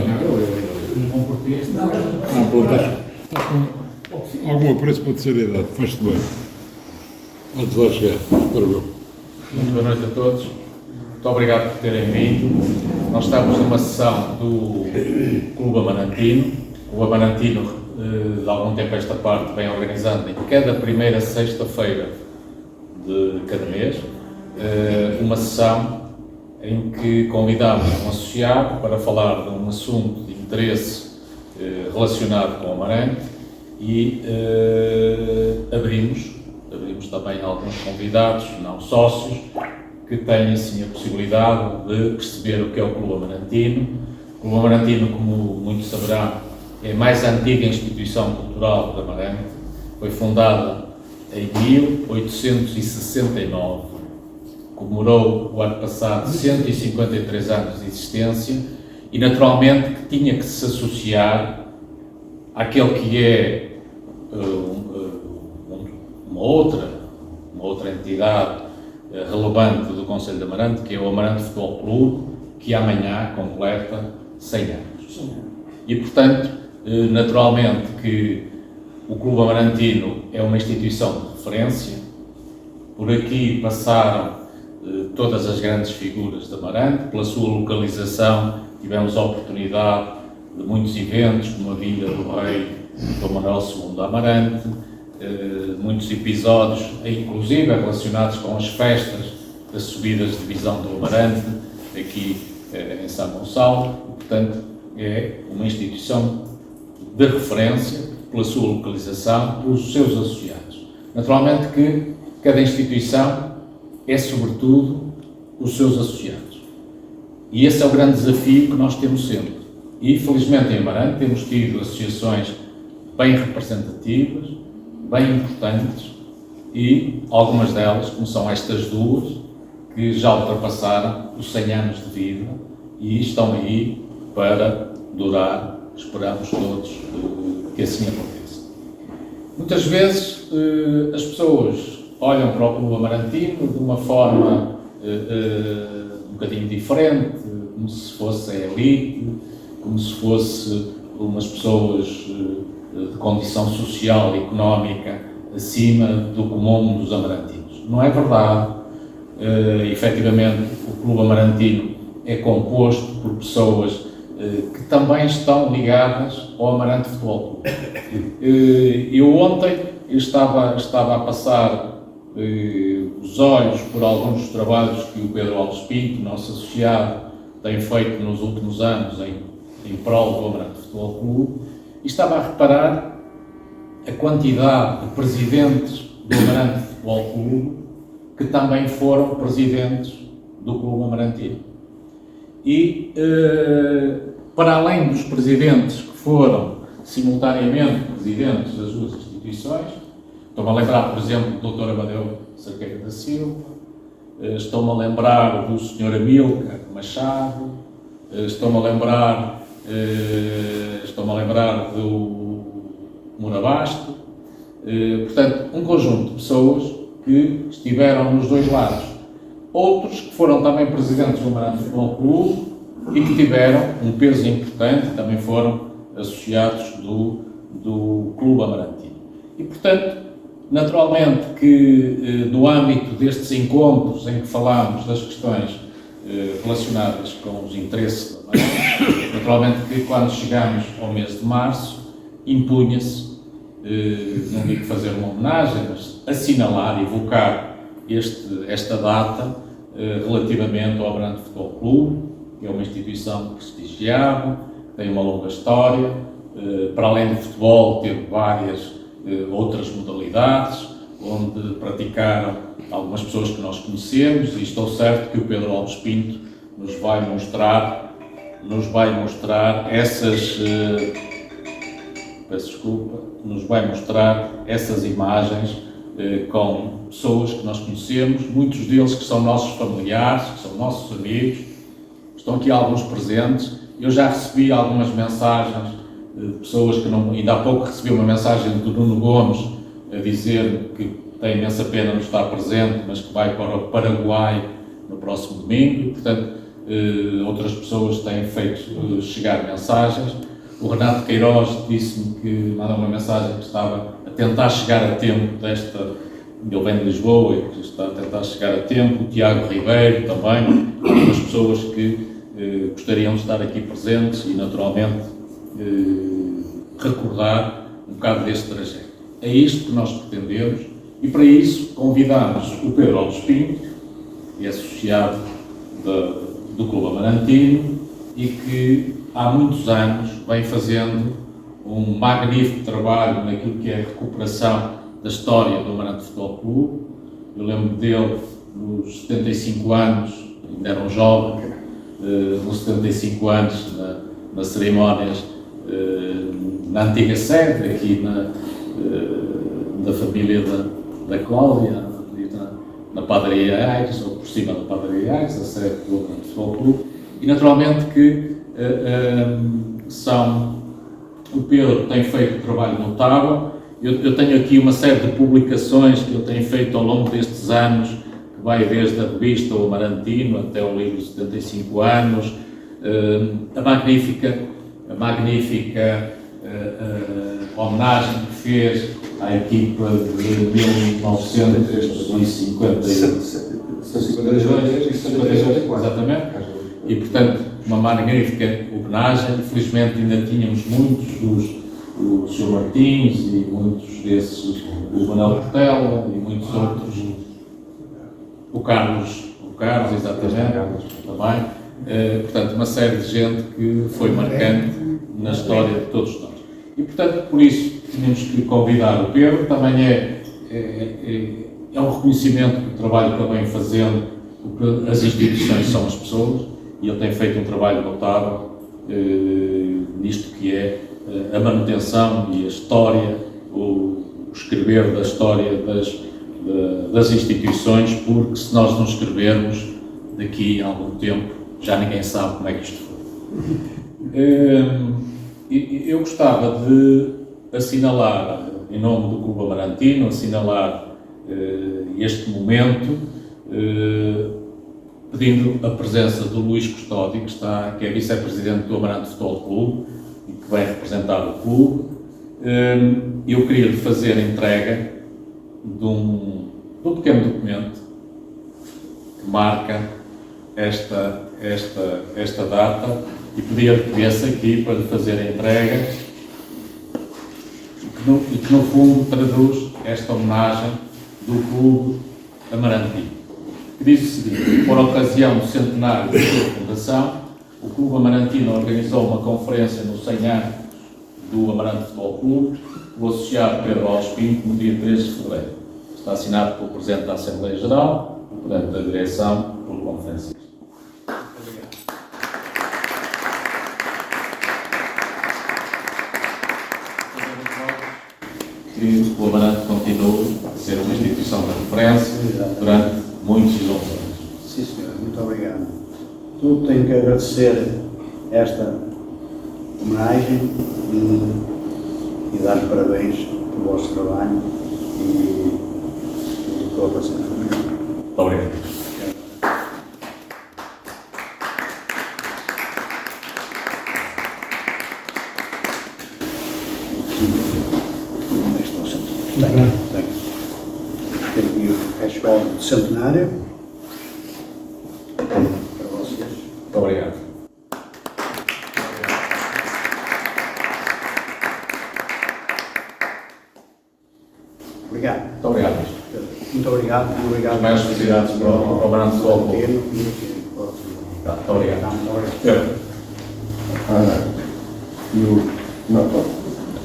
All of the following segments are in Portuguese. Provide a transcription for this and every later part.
Um português não. Está com algum apreço pela seriedade, faz-te bem. Antes lá chegar, perdão. Muito boa noite a todos. Muito obrigado por terem vindo. Nós estamos numa sessão do Clube Amarantino. O Amarantino, de algum tempo a esta parte, vem organizando em cada primeira sexta-feira de cada mês uma sessão em que convidamos um associado para falar de um assunto de interesse relacionado com o Amarante e abrimos também alguns convidados, não sócios, que têm assim a possibilidade de perceber o que é o Clube Amarantino. O Clube Amarantino, como muitos saberão, é a mais antiga instituição cultural de Amarante. Foi fundada em 1869, comemorou o ano passado 153 anos de existência e naturalmente que tinha que se associar àquele que é uma outra entidade relevante do Concelho de Amarante, que é o Amarante Futebol Clube, que amanhã completa 100 anos. E, portanto, naturalmente que o Clube Amarantino é uma instituição de referência. Por aqui passaram todas as grandes figuras de Amarante. Pela sua localização tivemos a oportunidade de muitos eventos, como a vinda do rei Dom Manuel II de Amarante, muitos episódios, inclusive relacionados com as festas das subidas de divisão do Amarante, aqui em São Gonçalo. Portanto, é uma instituição de referência pela sua localização, pelos seus associados. Naturalmente que cada instituição é, sobretudo, os seus associados. E esse é o grande desafio que nós temos sempre. E, felizmente, em Amarante temos tido associações bem representativas, bem importantes, e algumas delas, como são estas duas, que já ultrapassaram os 100 anos de vida e estão aí para durar, esperamos todos que assim aconteça. Muitas vezes as pessoas olham para o Clube Amarantino de uma forma um bocadinho diferente, como se fosse a elite, como se fosse umas pessoas de condição social e económica acima do comum dos amarantinos. Não é verdade. Efetivamente, o Clube Amarantino é composto por pessoas que também estão ligadas ao Amarante Futebol Clube. Eu ontem estava a passar os olhos por alguns dos trabalhos que o Pedro Alves Pinto, nosso associado, tem feito nos últimos anos em prol do Amarante Futebol Clube, e estava a reparar a quantidade de presidentes do Amarante Futebol Clube que também foram presidentes do Clube Amarantino. E, para além dos presidentes que foram simultaneamente presidentes das duas instituições, estou-me a lembrar, por exemplo, do Dr. Amadeu Cerqueira da Silva, estou-me a lembrar do Sr. Amílcar Machado, estou-me a lembrar do Morabasto, portanto, um conjunto de pessoas que estiveram nos dois lados. Outros que foram também presidentes do Amarante Futebol Clube e que tiveram um peso importante, também foram associados do Clube Amarantino. E, portanto, naturalmente que no âmbito destes encontros em que falámos das questões relacionadas com os interesses do Amarante, naturalmente que quando chegamos ao mês de março, impunha-se, não digo fazer uma homenagem, mas assinalar, evocar esta data relativamente ao Amarante Futebol Clube, que é uma instituição prestigiada, tem uma longa história, para além do futebol teve várias outras modalidades, onde praticaram algumas pessoas que nós conhecemos, e estou certo que o Pedro Alves Pinto nos vai mostrar essas imagens com pessoas que nós conhecemos, muitos deles que são nossos familiares, que são nossos amigos. Estão aqui alguns presentes. Eu já recebi algumas mensagens de pessoas que não... Ainda há pouco recebi uma mensagem do Nuno Gomes a dizer que tem imensa pena não estar presente, mas que vai para o Paraguai no próximo domingo. E, portanto, outras pessoas têm feito chegar mensagens. O Renato Queiroz disse-me que mandou uma mensagem que estava a tentar chegar a tempo ele vem de Lisboa e que está a tentar chegar a tempo. O Tiago Ribeiro também, outras pessoas que gostariam de estar aqui presentes e, naturalmente, recordar um bocado deste trajeto. É isto que nós pretendemos e, para isso, convidamos o Pedro Alves Pinto, que é associado do Clube Amarantino e que há muitos anos vem fazendo um magnífico trabalho naquilo que é a recuperação da história do Amarante Futebol Clube. Eu lembro dele nos 75 anos, ainda era um jovem, nos 75 anos, nas cerimónias na antiga sede, aqui da família da Cláudia, na Padaria Aires, ou por cima da Padaria Aires, a sede do Amarante Futebol Clube. E naturalmente que o Pedro tem feito um trabalho notável. Eu tenho aqui uma série de publicações que ele tem feito ao longo destes anos, que vai desde a revista O Amarantino até o livro 75 anos, a magnífica homenagem que fez à equipa de 1952, exatamente, e portanto uma magnífica homenagem. Infelizmente ainda tínhamos muitos o Sr. Martins e muitos desses, o Manuel Portela e muitos outros, o Carlos, exatamente, também. Portanto, uma série de gente que foi marcante na história de todos nós. E, portanto, por isso, tínhamos que convidar o Pedro. Também é um reconhecimento do trabalho que ele vem fazendo, porque as instituições são as pessoas, e ele tem feito um trabalho notável nisto que é a manutenção e a história, o escrever da história das instituições, porque se nós não escrevermos, daqui a algum tempo já ninguém sabe como é que isto foi. Eu gostava de assinalar, em nome do Clube Amarantino, este momento, pedindo a presença do Luís Custódio, que é vice-presidente do Amarante Futebol Clube e que vai representar o clube. Eu queria lhe fazer a entrega de um pequeno documento que marca esta data, e pedia-lhe que viesse aqui para lhe fazer a entrega e que no fundo traduz esta homenagem do Clube Amarantino, que diz o seguinte: por ocasião do centenário da sua fundação, o Clube Amarantino organizou uma conferência no 100 anos do Amarante Futebol Clube, o associado Pedro Alves Pinto, no dia 3 de fevereiro. Está assinado pelo Presidente da Assembleia Geral, o Presidente da Direção, pelo Conferencista. Que o Amarante continue a ser uma instituição de referência durante muitos e longos anos. Sim, senhor. Muito obrigado. Tudo tenho que agradecer esta homenagem e dar parabéns pelo vosso trabalho e pela presença. Muito obrigado. Tenho aqui o cachecol de centenário para vocês. Muito obrigado. Obrigado. Muito obrigado, Luís. Muito obrigado. Obrigado. Mais felicidades para o Amarante Futebol Clube. Muito obrigado.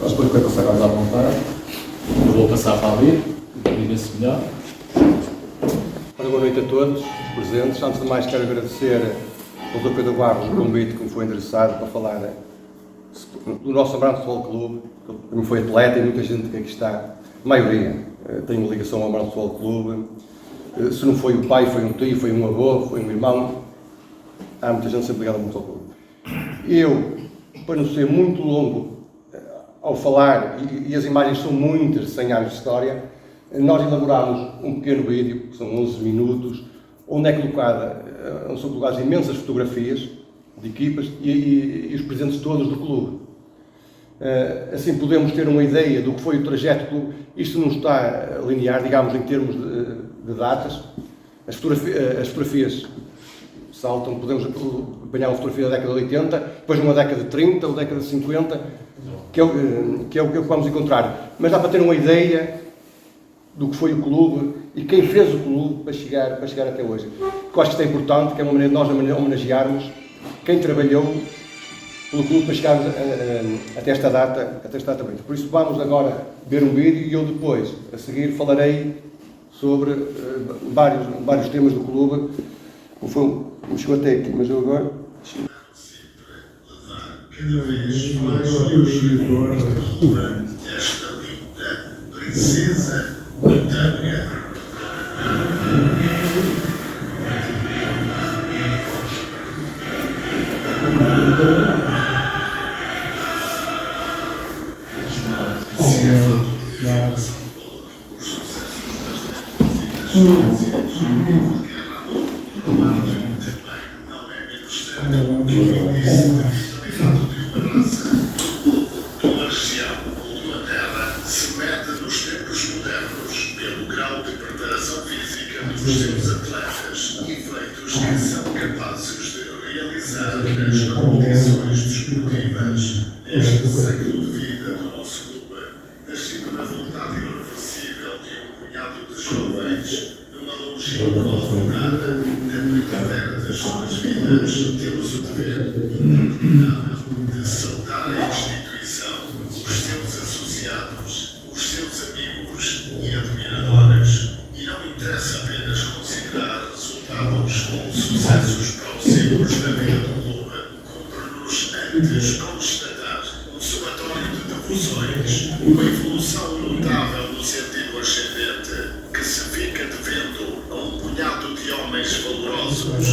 Mas depois vai passar Estás à vontade. Eu vou passar para ali, diga-se melhor. Ora, boa noite a todos os presentes. Antes de mais, quero agradecer ao Dr. Pedro Barros o convite que me foi endereçado para falar do nosso Amarante Futebol Clube, que me foi atleta e muita gente que aqui está, a maioria, tem uma ligação ao Amarante Futebol Clube. Se não foi o pai, foi um tio, foi um avô, foi um irmão. Há muita gente sempre ligada ao Futebol Clube. Eu, para não ser muito longo ao falar, e as imagens são muitas, 100 anos de história, nós elaborámos um pequeno vídeo, que são 11 minutos, onde são colocadas imensas fotografias de equipas e os presentes todos do clube. Assim podemos ter uma ideia do que foi o trajeto do clube. Isto não está linear, digamos, em termos de datas. As fotografias saltam, podemos apanhar uma fotografia da década de 80, depois uma década de 30 ou década de 50, que é o que vamos encontrar. Mas dá para ter uma ideia do que foi o clube e quem fez o clube para chegar até hoje. Que eu acho que isto é importante, que é uma maneira de nós homenagearmos quem trabalhou pelo clube para chegarmos até esta data bem. Por isso vamos agora ver um vídeo e eu depois, a seguir, falarei sobre vários temas do clube. Me chegou até aqui, mas eu agora... Cada vez mais vigorosa esta linda princesa britânica. Comercial de uma terra se mede nos tempos modernos pelo grau de preparação física dos seus atletas e feitos que são capazes de realizar as competições desportivas. Este ciclo de vida do nosso clube, nascido na vontade irreversível de punhado de jovens, numa longínqua alvorada da primavera das suas vidas, temos o dever de saudar a instituição, os seus associados, os seus amigos e admiradores. E não interessa apenas considerar resultados ou sucessos próximos da vida do clube, cumpre-nos antes constatar um somatório de devoções, uma evolução notável no sentido ascendente, que se fica devendo a um punhado de homens valorosos,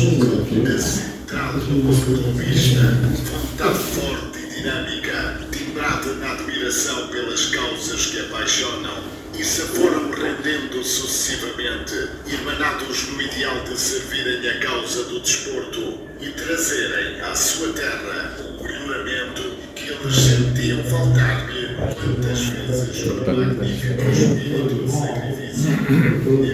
centrado no ponto de vista, vontade forte e dinâmica, timbrada na admiração pelas causas que apaixonam, e se foram rendendo sucessivamente, irmanados no ideal de servirem a causa do desporto e trazerem à sua terra o melhoramento que eles sentiam faltar-lhe tantas vezes no magnífico espírito de sacrifício.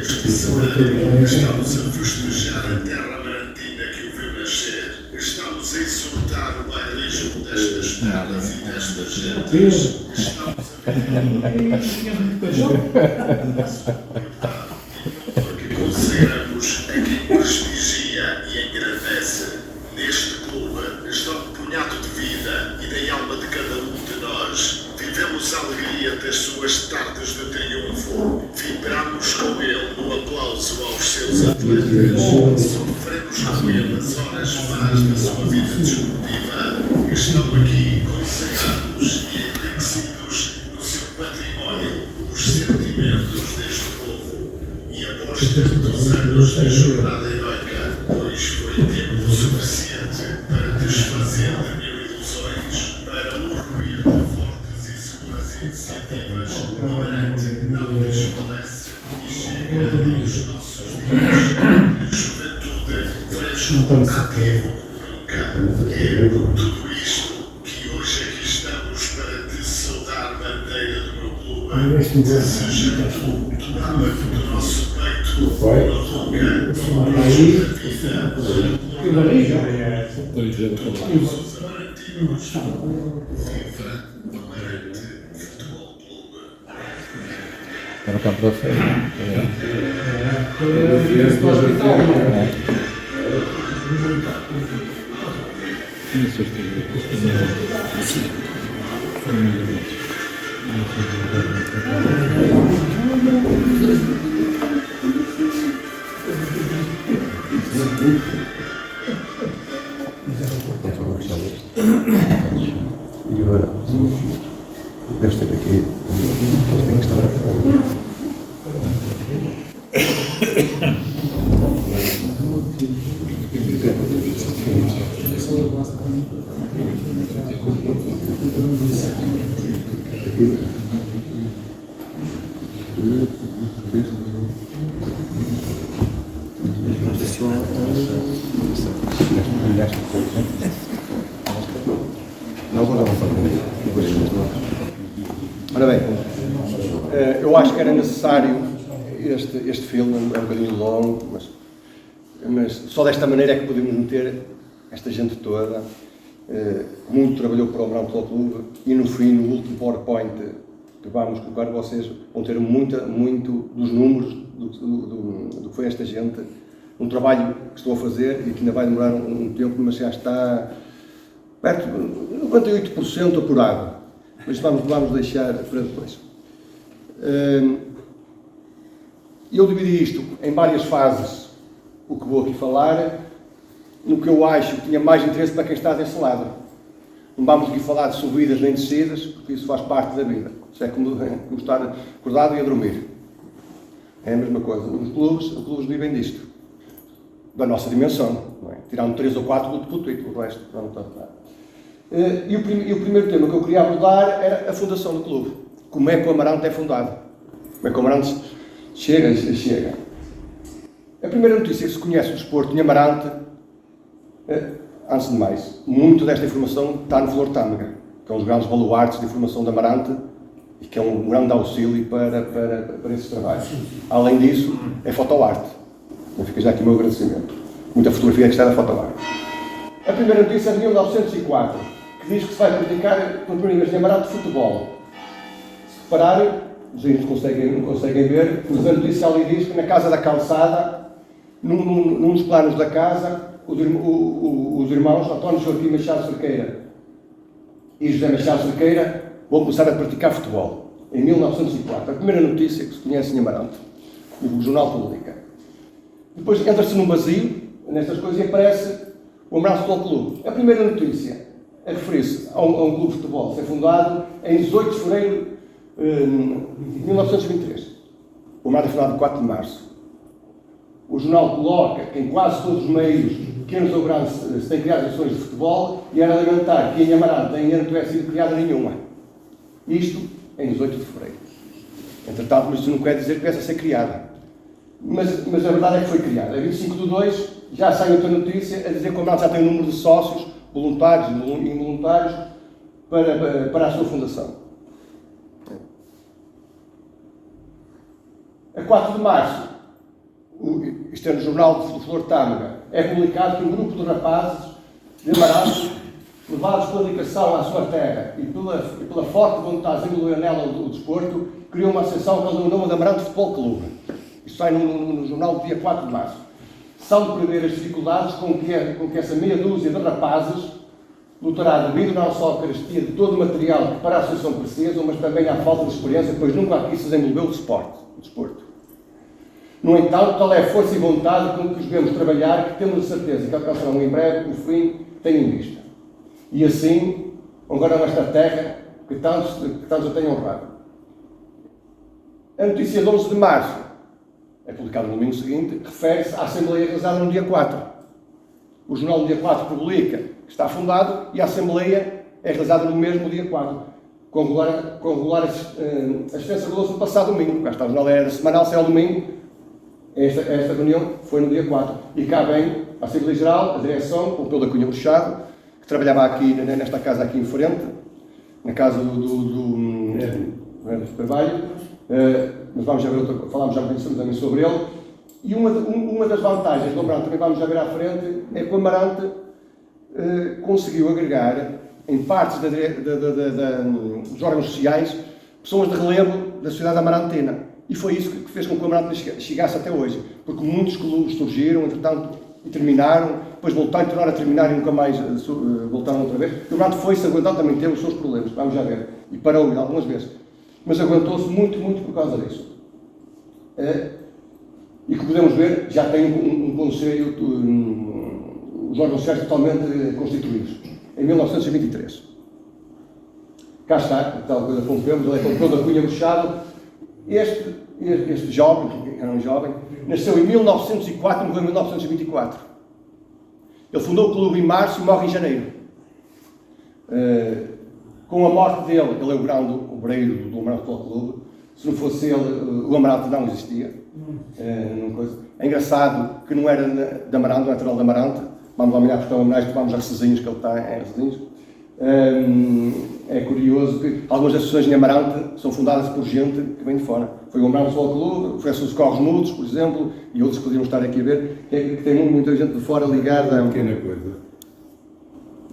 Este cenário estamos a festejar a terra marantina que o viu nascer. Estamos a exortar o bailismo destas terras e destas gentes. Estamos porque consagramos a quem prestigia e engrandece. Neste clube está um punhado de vida e da alma de cada um de nós. Vivemos a alegria das suas tardes de triunfo. Vibramos com ele no aplauso aos seus atletas. Sofremos com ele as horas más da sua vida desportiva. Estão aqui consagrados e enriquecidos no seu património, os sentimentos deste povo. E após tantos anos de jornada heroica, pois foi tempo suficiente para desfazer de mil ilusões, para usufruir de fortes e seguras iniciativas, o Amarante não desfalece e chega aos nossos dias. A juventude fresco, ativo, nunca. É por tudo isto que hoje aqui estamos para te saudar, bandeira do meu clube, desejando do âmago do nosso peito uma longa Está no campo da feira. E agora, deve ter aqui, tem que estar mais. Não vou dar uma parte. Ora bem, eu acho que era necessário este filme, é um bocadinho longo, mas só desta maneira é que podemos meter esta gente toda, muito trabalhou para o Amarante Futebol Clube, e no fim, no último PowerPoint que vamos colocar, vocês vão ter muito dos números do que foi esta gente, um trabalho que estou a fazer e que ainda vai demorar um tempo, mas já está perto de 98% apurado. Mas vamos deixar para depois. Eu dividi isto em várias fases, o que vou aqui falar, no que eu acho que tinha mais interesse para quem está desse lado. Não vamos aqui falar de subidas nem descidas, porque isso faz parte da vida. Isso é como estar acordado e a dormir. É a mesma coisa. Os clubes vivem disto. Da nossa dimensão. Não é? Tirando 3 ou 4 pelo título, o resto não está claro. E o primeiro tema que eu queria abordar era a fundação do clube. Como é que o Amarante é fundado? Como é que o Amarante chega? A primeira notícia que se conhece do desporto em Amarante, antes de mais, muito desta informação está no Flor Tâmega, que é um dos grandes baluartes de informação de Amarante e que é um grande auxílio para esses trabalhos. Além disso, é fotoarte. Então fica já aqui o meu agradecimento. Muita fotografia que está na fotoarte. A primeira notícia é de 1904, que diz que se vai praticar pela primeira vez em Amarante futebol. Se repararem, os índios não conseguem ver, mas a notícia ali diz que na Casa da Calçada, num dos planos da casa, os irmãos António Joaquim Machado Cerqueira e José Machado Cerqueira vão começar a praticar futebol, em 1904. A primeira notícia que se conhece em Amarante, o jornal publica. Depois entra-se num vazio, nestas coisas, e aparece o Amarante Futebol Clube. A primeira notícia a referir-se a um clube de futebol ser fundado em 18 de fevereiro de 1923. O Amarante é fundado em 4 de março. O jornal coloca que em quase todos os meios, pequenos ou grandes, se têm criado ações de futebol, e era lamentar que em Amarante ainda não tivesse sido criada nenhuma. Isto em 18 de fevereiro. Entretanto, mas isso não quer dizer que essa ser criada. Mas a verdade é que foi criada. A 25/2 já sai outra notícia a dizer que o Amarante já tem um número de sócios, voluntários e involuntários, para a sua fundação. A 4 de março, isto é no jornal do Flor Tâmega, é publicado que um grupo de rapazes de Amarante, levados pela dedicação à sua terra e pela forte vontade de envolver nela o desporto, criou uma associação que ela deu o nome de Amarante Futebol Clube. Isto sai no jornal do dia 4 de março. São de prever as dificuldades com que essa meia dúzia de rapazes lutará devido não só à carestia de todo o material que para a associação precisam, mas também à falta de experiência, pois nunca aqui se desenvolveu o desporto. No entanto, tal é a força e vontade com que os vemos trabalhar, que temos a certeza que alcançarão em breve o fim que têm em vista. E assim, honrarão esta terra que tantos a têm honrado. A notícia de 11 de março, é publicada no domingo seguinte, refere-se à Assembleia realizada no dia 4. O jornal no dia 4 publica que está fundado e a Assembleia é realizada no mesmo dia 4, com regular assistência regulosa no passado domingo. Cá está, o jornal era semanal, se é ao domingo. Esta reunião foi no dia 4. E cá vem a Assembleia Geral, a direção, com o Pedro da Cunha Bruxado, que trabalhava aqui, nesta casa aqui em frente, na casa do Carvalho. Mas vamos já ver falámos já também sobre ele. E uma das vantagens do Amarante, também vamos já ver à frente, é que o Amarante conseguiu agregar, em partes dos órgãos sociais, pessoas de relevo da sociedade amarantina. E foi isso que fez com que o Amarante chegasse até hoje. Porque muitos clubes surgiram, entretanto, e terminaram, depois voltaram, tornaram a terminar e nunca mais voltaram outra vez. E o Amarante foi-se aguentando, também teve os seus problemas, vamos já ver. E parou algumas vezes. Mas aguentou-se muito por causa disso. E que podemos ver, já tem um conselho, os órgãos sociais totalmente constituídos, em 1923. Cá está, tal coisa como vemos, ele é com Pedro da Cunha Bruxado. Este jovem, que era um jovem, nasceu em 1904 e morreu em 1924. Ele fundou o clube em março e morre em janeiro. Com a morte dele, ele é o grande obreiro do Amarante Futebol Clube. Se não fosse ele, o Amarante não existia. É engraçado que não era de Amarante, não é natural de Amarante, vamos lá mirar porque é uma homenagem, vamos a Recezinhos, que ele está em Recezinhos. É curioso que algumas associações em Amarante são fundadas por gente que vem de fora. Foi o Amarante Futebol Clube, oferece os Corros Mudos, por exemplo, e outros que poderiam estar aqui a ver, que tem muita gente de fora ligada a... Pequena coisa.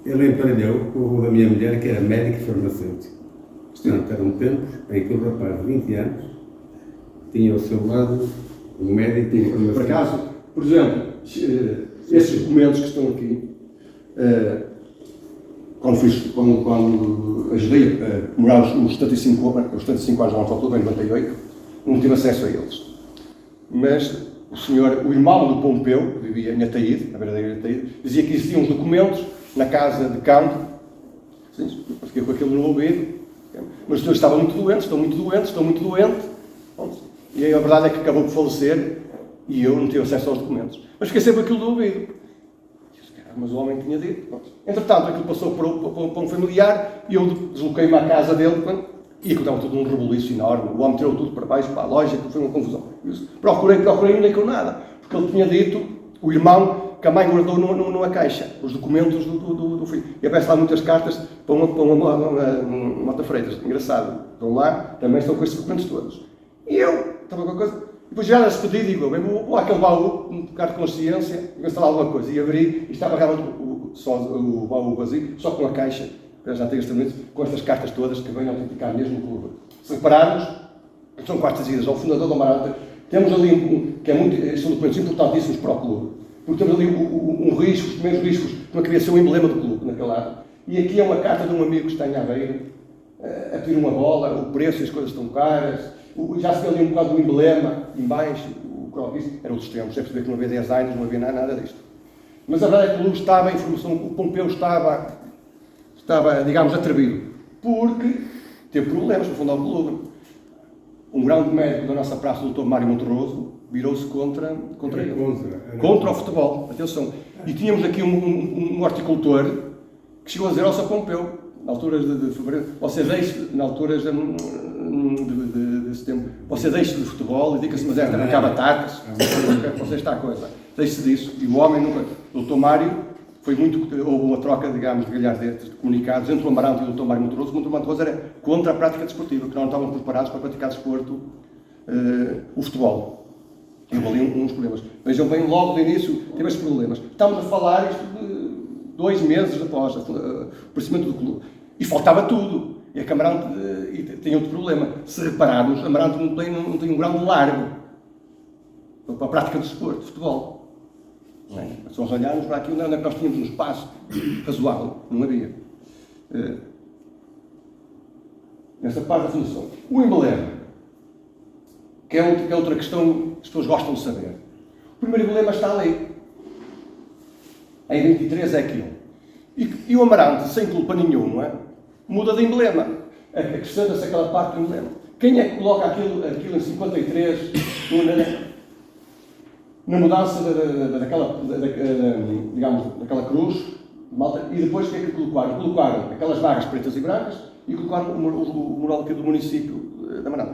Ele empreendeu com o da minha mulher, que era médico e farmacêutico. Portanto, eram tempos em que o rapaz de 20 anos tinha ao seu lado um médico e um farmacêutico. Por acaso, por exemplo, estes documentos que estão aqui, quando ajudei a comemorar os 75 anos do Futebol Clube, em 98, não tive acesso a eles. Mas o irmão do Pompeu, que vivia em Ataíde, na verdadeira Ataíde, dizia que existiam uns documentos na casa de campo, fiquei com aquilo no ouvido, mas o senhor estava muito doente, estou muito doente, e a verdade é que acabou por falecer e eu não tive acesso aos documentos. Mas fiquei sempre aquilo do ouvido. Mas o homem tinha dito. Entretanto, aquilo passou para um familiar e eu desloquei-me à casa dele e aquilo estava tudo um rebuliço enorme. O homem tirou tudo para baixo, para a loja, aquilo foi uma confusão. Procurei e não dei com nada, porque ele tinha dito, o irmão, que a mãe guardou numa caixa, os documentos do filho. E aparecem lá muitas cartas para uma Mota Freitas. Engraçado. Estão lá, também estão com esses documentos todos. E eu, estava com a coisa... Depois já era despedido e digo, vou àquele baú, um bocado de consciência, ver se está lá alguma coisa. E abri, e estava realmente o baú vazio, só com a caixa, que já tenho este com estas cartas todas que vêm autenticar mesmo o clube. Se repararmos, são cartas idas ao fundador do Amarante, temos ali, são documentos importantíssimos para o clube, porque temos ali um risco, os primeiros riscos, que não queria ser o emblema do clube, naquele lado. E aqui é uma carta de um amigo que está em Aveiro, a pedir uma bola, o preço e as coisas estão caras. Já se vê ali um bocado do emblema, em baixo, o croquis, era outros tempos, é perceber que não havia designers, não havia nada disto. Mas a verdade é que o clube estava, a informação, o Pompeu estava, digamos, atrevido, porque teve problemas para fundar o clube. Um grande médico da nossa praça, o Dr. Mário Monterroso, virou-se contra ele. Contra o futebol, atenção. E tínhamos aqui um horticultor que chegou a dizer ao Sr. Pompeu, na altura de fevereiro, você deixe, na altura desse tempo, você deixe de futebol e dedica-se mais a arrancar batatas, você está a coisa, deixe-se disso. E o homem nunca, o Dr. Mário, houve uma troca, digamos, de galhardetes, de comunicados entre o Amarante e o Dr. Mário Monterroso. O Dr. Monterroso era contra a prática desportiva, que não estavam preparados para praticar desporto, o futebol. E houve ali uns problemas. Vejam bem, logo do início, teve estes problemas. Estamos a falar isto de 2 meses após o aparecimento do clube. E faltava tudo. E a Amarante tem outro problema. Se repararmos, a Amarante não tem um grau largo para a prática do desporto, de futebol. Não é? Se nós olharmos para aqui, onde é que nós tínhamos um espaço razoável? Não havia. Nessa parte da fundação. O emblema, que é outra questão que as pessoas gostam de saber. O primeiro emblema está ali. Em 23 é aquilo. E o Amarante, sem culpa nenhuma, muda de emblema. Acrescenta-se aquela parte do emblema. Quem é que coloca aquilo em 53 na mudança daquela cruz, malta, e depois o que é que colocaram? Colocaram aquelas barras pretas e brancas e colocaram o mural aqui do município de Amarante.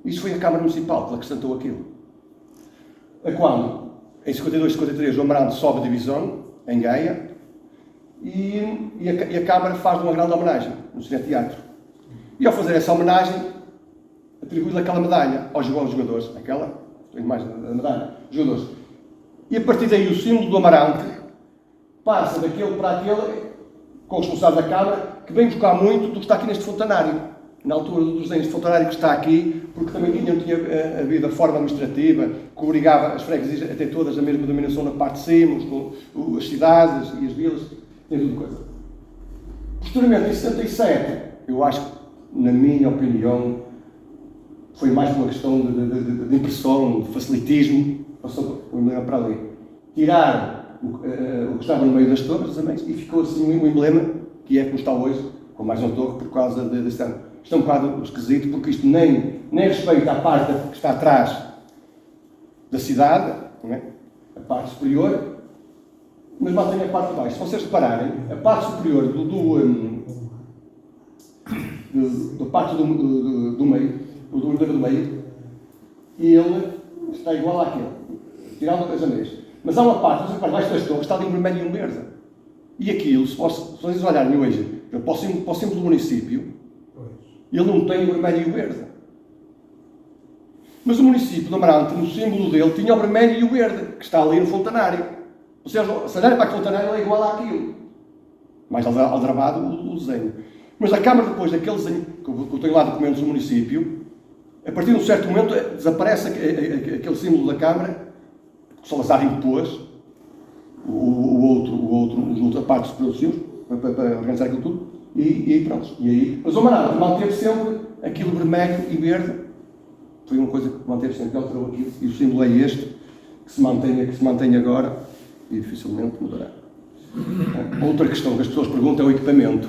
Isso foi a Câmara Municipal que acrescentou aquilo. A quando, em 52 e 53, o Amarante sobe a divisão, em Gaia, e a Câmara faz uma grande homenagem no Cine Teatro. E ao fazer essa homenagem, atribui-lhe aquela medalha aos jogadores, tem mais a medalha, jogadores. E a partir daí o símbolo do Amarante passa daquele para aquele, com o responsável da Câmara, que vem buscar muito do que está aqui neste fontanário. Na altura dos desenhos de fontanário que está aqui, porque também não tinha havido a forma administrativa que obrigava as freguesias a ter todas a mesma dominação na parte de cima, com as cidades e as vilas, tem tudo coisa. Posteriormente, em 77, eu acho que, na minha opinião, foi mais uma questão de impressão, de facilitismo, passou o emblema para ali. Tiraram o que estava no meio das torres e ficou assim um emblema, que é como está hoje, com mais uma torre, por causa desse ano. Isto é um bocado esquisito, porque isto nem respeita a parte que está atrás da cidade, não é? A parte superior, mas mantém a parte de baixo. Se vocês repararem, a parte superior da parte do meio, do meio, ele está igual àquele, tirando a coisa mesmo. Mas há uma parte, debaixo das torres, está ali um vermelho e um verde. E aquilo, se vocês olharem hoje para o símbolo do município, ele não tem o vermelho e o verde. Mas o município de Amarante, no símbolo dele, tinha o vermelho e o verde, que está ali no fontanário. Ou seja, se olharem para o fontanário, ele é igual àquilo. Mais aldrabado o desenho. Mas a Câmara, depois daquele desenho, que eu tenho lá documentos do município, a partir de um certo momento desaparece aquele símbolo da Câmara, que o Salazar impôs, a parte dos produtivos, para organizar aquilo tudo, e pronto. E aí, mas o Amarante manteve sempre aquilo vermelho e verde, foi uma coisa que manteve sempre, que alterou aquilo, e o símbolo é este, que se mantém agora, e dificilmente mudará. Outra questão que as pessoas perguntam é o equipamento.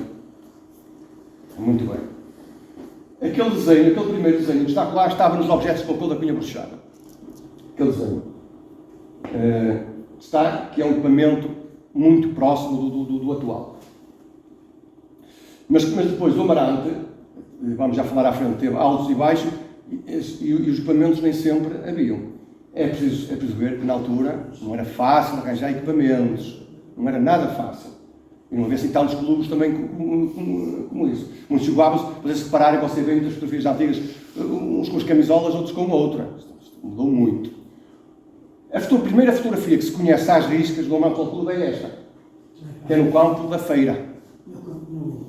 Muito bem. Aquele primeiro desenho que está lá, estava nos objetos com da Cunha Bruxada. Aquele desenho. Está, que é um equipamento muito próximo do atual. Mas depois o Amarante, vamos já falar à frente, teve altos e baixos, e os equipamentos nem sempre haviam. É preciso ver que na altura não era fácil arranjar equipamentos, não era nada fácil. E não havia assim tantos clubes também como isso. Muitos jogavam-se, se repararem, você vê muitas fotografias antigas, uns com as camisolas, outros com outra. Isto mudou muito. A primeira fotografia que se conhece às riscas do Amarante Futebol Clube é esta, que é no campo da feira.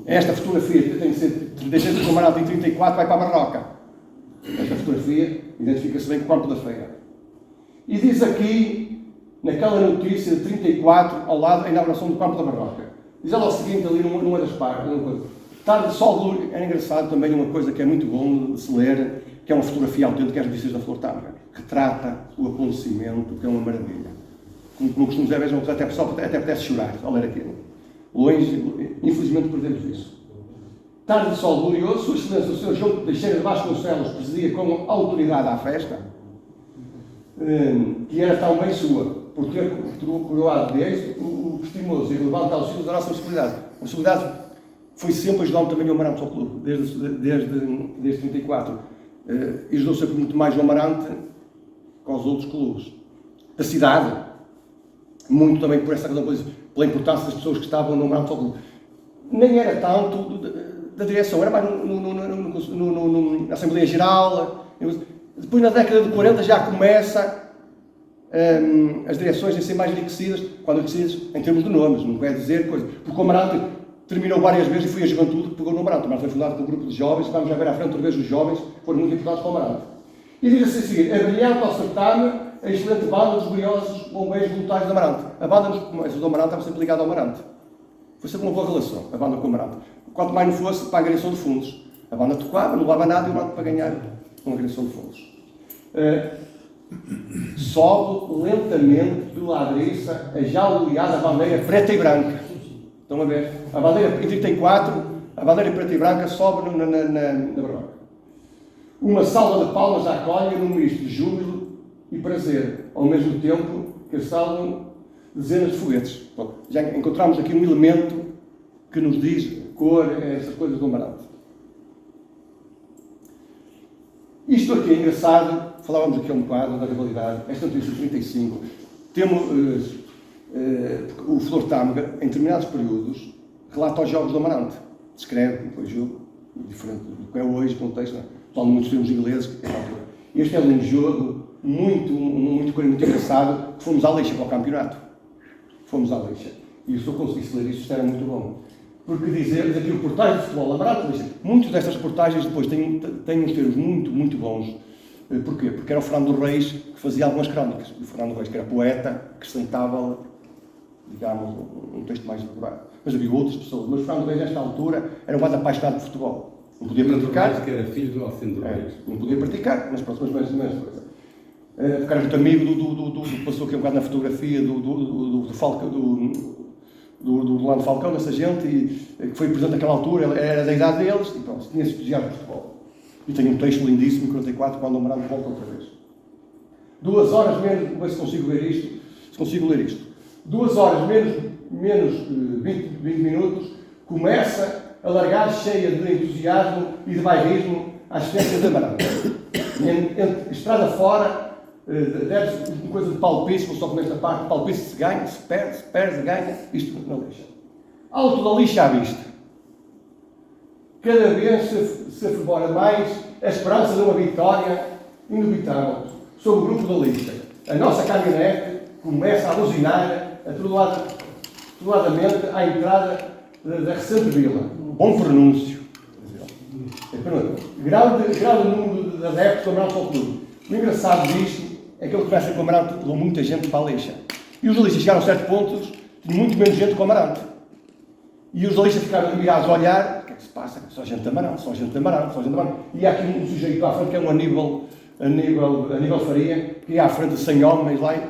Esta fotografia que tem que ser deixada de Amarante em 34, vai para a Barroca. Esta fotografia identifica-se bem com o campo da feira. E diz aqui, naquela notícia de 34, ao lado, a inauguração do campo da Barroca. Diz ela o seguinte, ali numa das partes, tarde de sol, é engraçado também uma coisa que é muito bom de se ler, que é uma fotografia autêntica, as notícias da Flor Tâmega. Retrata o acontecimento, que é uma maravilha. Como costumo dizer, vejam, até apetece chorar ao ler aquilo. Longe, infelizmente perdemos isso. Tarde de sol glorioso, Sua Excelência, o Sr. João Teixeira de Vasconcelos presidia com autoridade à festa, que era tão bem sua, por ter coroado de êxito o estimoso e relevante auxílio da nossa possibilidade. A possibilidade foi sempre ajudar também o Amarante ao clube, desde 34. E ajudou sempre muito mais o Amarante que aos outros clubes. Da cidade, muito também por essa razão, pela importância das pessoas que estavam no Amarante ao clube. Nem era tanto da direção, era mais na Assembleia Geral. Depois, na década de 40, já começa as direções a ser mais enriquecidas, quando enriquecidas em termos de nomes, não quer dizer coisa. Porque o Amarante terminou várias vezes e foi a juventude que pegou no Amarante. O Amarante foi fundado por um grupo de jovens, vamos já ver à frente outra vez os jovens, que foram muito importantes para o Amarante. E diz-se a seguir, é brilhante ao certame a excelente banda dos gloriosos bombeiros voluntários do Amarante. A banda do Amarante estava sempre ligada ao Amarante. Foi sempre uma boa relação, a banda com o Amarante. Quanto mais não fosse, para a agregação de fundos. A banda tocava, não levava nada e o Amarante para ganhar uma agregação de fundos. Sobe lentamente pela adriça a já oleada bandeira preta e branca. Estão a ver? A bandeira, em 34, a bandeira preta e branca sobe na Barroca. Uma salva de palmas acolhe num misto de júbilo e prazer, ao mesmo tempo que assalam dezenas de foguetes. Bom, já encontramos aqui um elemento que nos diz cor, essas coisas do Amarante. Isto aqui é engraçado, falávamos aqui um bocado da rivalidade, esta notícia de 35, temos o Flor Tâmega, em determinados períodos, relata os jogos do Amarante, descreve, foi jogo, diferente do que é hoje, contexto, falando de muitos filmes ingleses, que é na altura. Este é um jogo muito engraçado, que fomos à Leixa para o campeonato. Fomos à Leixa. E se eu conseguisse ler isto era muito bom. Porque dizer aqui o portais de futebol Amarante, muitas destas portagens depois têm uns termos muito bons. Porquê? Porque era o Fernando Reis que fazia algumas crónicas. O Fernando Reis, que era poeta, acrescentava, digamos, um texto mais elaborado. Mas havia outras pessoas. Mas o Fernando Reis, nesta altura, era um mais apaixonado por futebol. Não podia praticar. Que era filho do Alcino Reis. Não podia praticar, mas pronto, mas coisa. Porque era muito amigo do passou aqui um bocado na fotografia do Rolando Falcão, dessa gente, e que foi presidente naquela altura, era da idade deles, e pronto, tinha-se entusiasmo de futebol. E tenho um texto lindíssimo, em 44, quando o Amarante volta outra vez. 2 horas menos, vou ver se consigo ler isto, se consigo ler isto. 2 horas menos 20 minutos, começa a largar cheia de entusiasmo e de bairrismo às festas de Amarante. Estrada fora, Deve-se uma coisa de palpites, como só começa a parte, palpites se ganha, se perde, ganha, isto na lixa. Alto da lixa à vista. Cada vez se afebora mais a esperança de uma vitória indubitável sobre o grupo da lixa. A nossa caminhonete começa a buzinar atrodoladamente à entrada da recente vila. Bom pronúncio. Grande número de adeptos do Amarante ao clube. O engraçado disto é que ele começa com o Amarante, levou muita gente para a lixa. E os listas chegaram a certos pontos, tinha muito menos gente que o Amarante. E os listas ficaram admirados a olhar, o que é que se passa? Só gente de Amarante, só gente de Amarante, só gente de Amarante. E há aqui um sujeito à frente, que é um Aníbal Faria, que ia à frente de 100 homens lá, e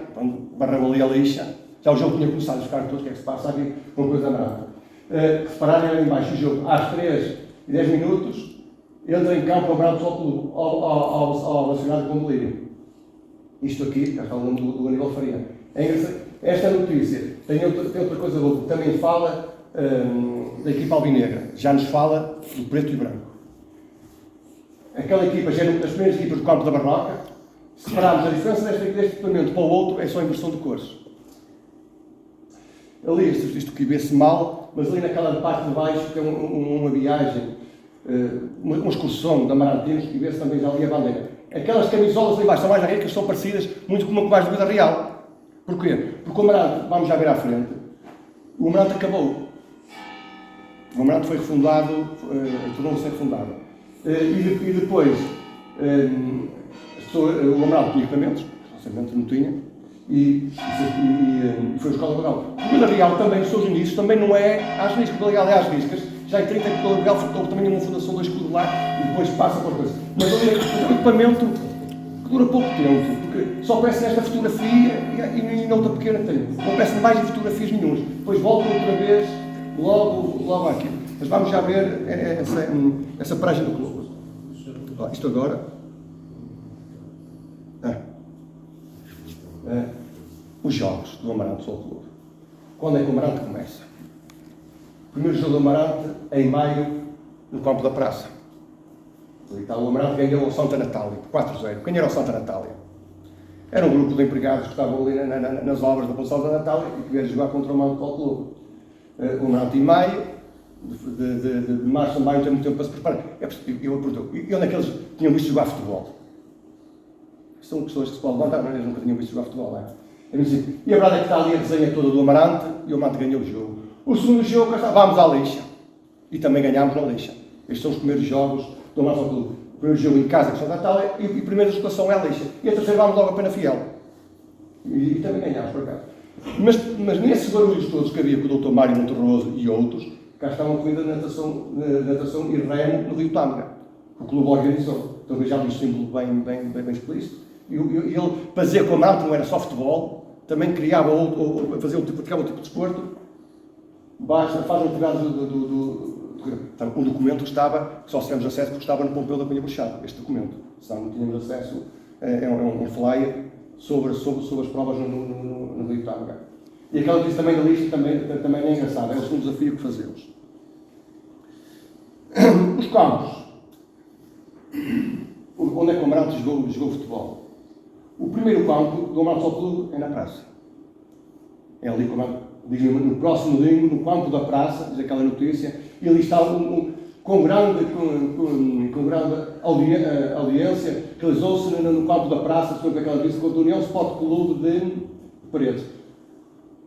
barrou ali a lixa. Já o jogo tinha começado, os caras todos, o que é que se passa? Há aqui uma coisa Amarante. Repararem ali embaixo o jogo, às 3:10, entra em campo o Amarante ao Nacional de Condelírio. Isto aqui, já falando do Aníbal Faria. Esta notícia tem outra coisa boa, que também fala da equipa albinegra, já nos fala do preto e branco. Aquela equipa já é uma das primeiras equipas do campo da Barroca. Se separarmos a diferença deste equipamento para o outro, é só inversão de cores. Ali, isto que vê-se mal, mas ali naquela parte de baixo, que é uma viagem, uma excursão de Amarantinos, que vê-se também já ali a bandeira. Aquelas camisolas ali embaixo são mais ricas, são parecidas muito com uma mais de vida real. Porquê? Porque o Amarante, vamos já ver à frente, o Amarante acabou. O Amarante foi refundado, tornou-se refundado. E depois, o Amarante tinha equipamentos, orçamento não tinha, e foi a escola legal. O Vila Real também, os seus inícios, também não é às riscas, o Vila Real é às riscas. Já em 30 que o Vila Real ficou também uma fundação da escudo lá, e depois passa por coisa. Mas ali é um equipamento que dura pouco tempo, porque só peço nesta fotografia e na outra pequena tenho. Não peço mais em fotografias nenhumas. Depois volto outra vez, logo aqui. Mas vamos já ver essa paragem do clube. Isto agora. Os jogos do Amarante ao clube. Quando é que o Amarante começa? O primeiro jogo do Amarante é em maio, no campo da praça. O Amarante ganhou o Santa Natália, 4-0. Quem era o Santa Natália? Era um grupo de empregados que estavam ali nas obras da Ponção da Natália e que vieram jogar contra o Amarante ao clube. O Amarante em maio, de março a maio, não tem muito tempo para se preparar. E onde é que eles tinham visto jogar futebol? São pessoas que se podem levantar, mas eles nunca tinham visto jogar futebol, não é? E a verdade é que está ali a desenha toda do Amarante e o Amarante ganhou o jogo. O segundo jogo, vamos à lixa. E também ganhámos na lixa. Estes são os primeiros jogos do Amarante ao clube. O primeiro jogo em casa, que são da Natália, e a primeira deslocação é a lixa. E a terceira vamos logo a Penafiel. E também ganhámos, por acaso. Mas nesses barulhos todos que havia com o Dr. Mário Monterroso e outros, cá estavam corrida de natação e remo no Rio Tâmega. O clube organizou. Então veja o símbolo bem explícito. E ele, para dizer que o Amarante não era só futebol, também criava praticava outro tipo de desporto. Faz um tirado um documento que só tivemos acesso porque estava no Pompeu da Cunha Bruxado, este documento. Senão não tínhamos acesso, é um flyer sobre as provas no Rio Tâmega. E aquela notícia também da lista também é engraçada, é o segundo desafio que fazemos. Os campos. Onde é que o Amarante jogou futebol? O primeiro campo do Amarante ao clube é na praça. É ali como no próximo domingo, no campo da praça, diz aquela notícia, e ali está com grande audiência, realizou-se no campo da praça, sobre aquela notícia, contra o União Sport Clube de Paredes.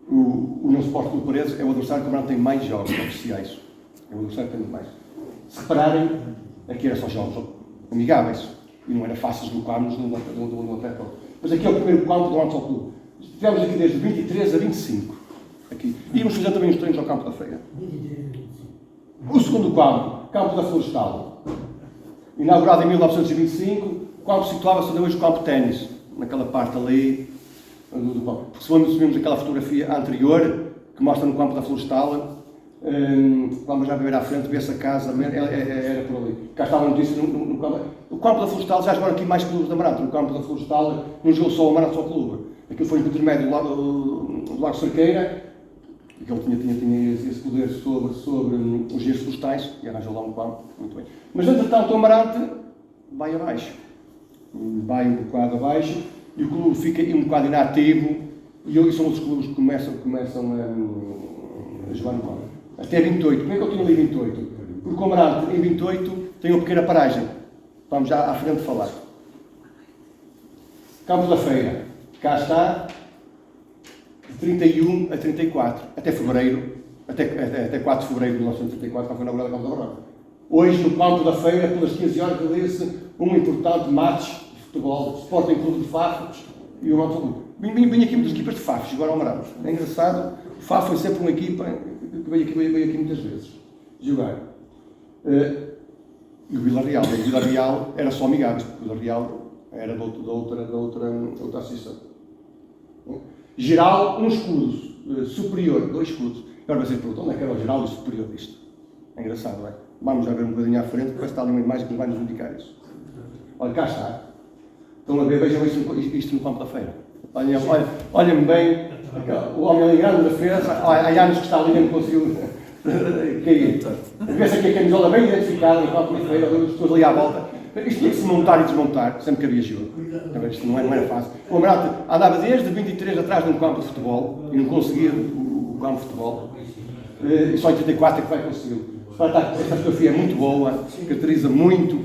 O União Sport Clube de Paredes é o adversário que o Amarante tem mais jogos oficiais. É o adversário que tem mais. Se repararem, aqui era só jogos amigáveis, e não era fácil deslocarmos no atleta. Mas aqui é o primeiro campo do Amarante ao clube. Estivemos aqui desde 23 a 25. Aqui. Íamos fazer também os treinos ao campo da Feira. O segundo campo da Florestal. Inaugurado em 1925, o campo situava-se onde hoje o campo de ténis, naquela parte ali do campo. Se vimos aquela fotografia anterior, que mostra no campo da Florestal, vamos já ver à frente, ver essa casa, era por ali. Cá estava a notícia no campo. O campo da Florestal, já jogaram aqui mais clubes de Amarante. No campo da Florestal não jogou só o Amarante ao clube. Aquilo foi no intermédio do Lago Cerqueira, que ele tinha esse poder sobre os engenheiros florestais, e arranjou lá um campo, muito bem. Mas, entretanto, o Amarante vai abaixo. Vai um bocado abaixo, e o clube fica um bocado inativo, e são outros clubes que começam a jogar no campo. Até 28. Como é que eu tinha ali 28? Porque o Amarante, em 28, tem uma pequena paragem. Vamos já à frente falar. Campo da Feira. Cá está, de 31 a 34, até fevereiro, até 4 de fevereiro de 1934, quando foi inaugurado o Campo da Barroca. Hoje, no Campo da Feira, pelas 15 horas, realiza-se um importante match de futebol, Sporting Clube de Fafos e o Amarante Clube. Vim aqui muitas equipas de Fafos, agora ao Amarante. É engraçado, o Fafo foi sempre uma equipa que veio aqui muitas vezes jogar. E o Vila Real era só amigáveis, porque o Vila Real era da outra associação. Geral, um escudo superior, 2 escudos. Agora vocês perguntam onde é que era o geral e o superior disto. É engraçado, não é? Vamos já ver um bocadinho à frente, porque está ali uma imagem que nos vai nos indicar isso. Olha, cá está. Estão a ver, vejam isto no Campo da Feira. Olhem bem, o homem ali grande da feira, há anos que está ali e não conseguiu cair. Pensa que a camisola bem identificada no Campo da Feira, as pessoas ali à volta. Isto tinha que se montar e desmontar, sempre que havia jogo. Isto não era fácil. O Amarante andava desde 23 atrás de um campo de futebol e não conseguia o campo de futebol. E só em 34 é que vai conseguir. Esta fotografia é muito boa, caracteriza muito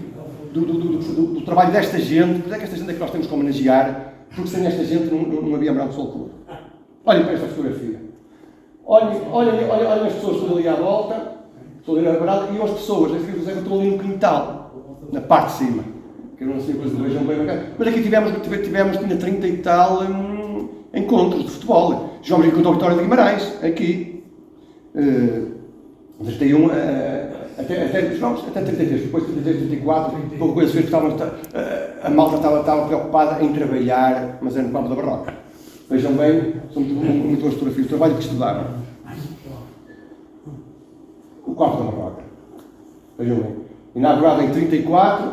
do trabalho desta gente. Por é que esta gente é que nós temos que homenagear? Porque sem esta gente não havia Amarante Futebol Clube. Olhem para esta fotografia. Olhem as pessoas que estão ali à volta, estão ali na barata, e as pessoas que estão ali no quintal. Na parte de cima, que não sei coisa que vejam bem bacana. Mas aqui tinha 30 e tal encontros de futebol. Jogamos aqui contra a Vitória de Guimarães, aqui. 31 até 33, depois 33, 34, pouca coisa fez que a malta estava preocupada em trabalhar, mas era no Campo da Barroca. Vejam bem, são muito boas fotografias, o trabalho que estudaram. O Campo da Barroca. Vejam bem. Inaugurado em 34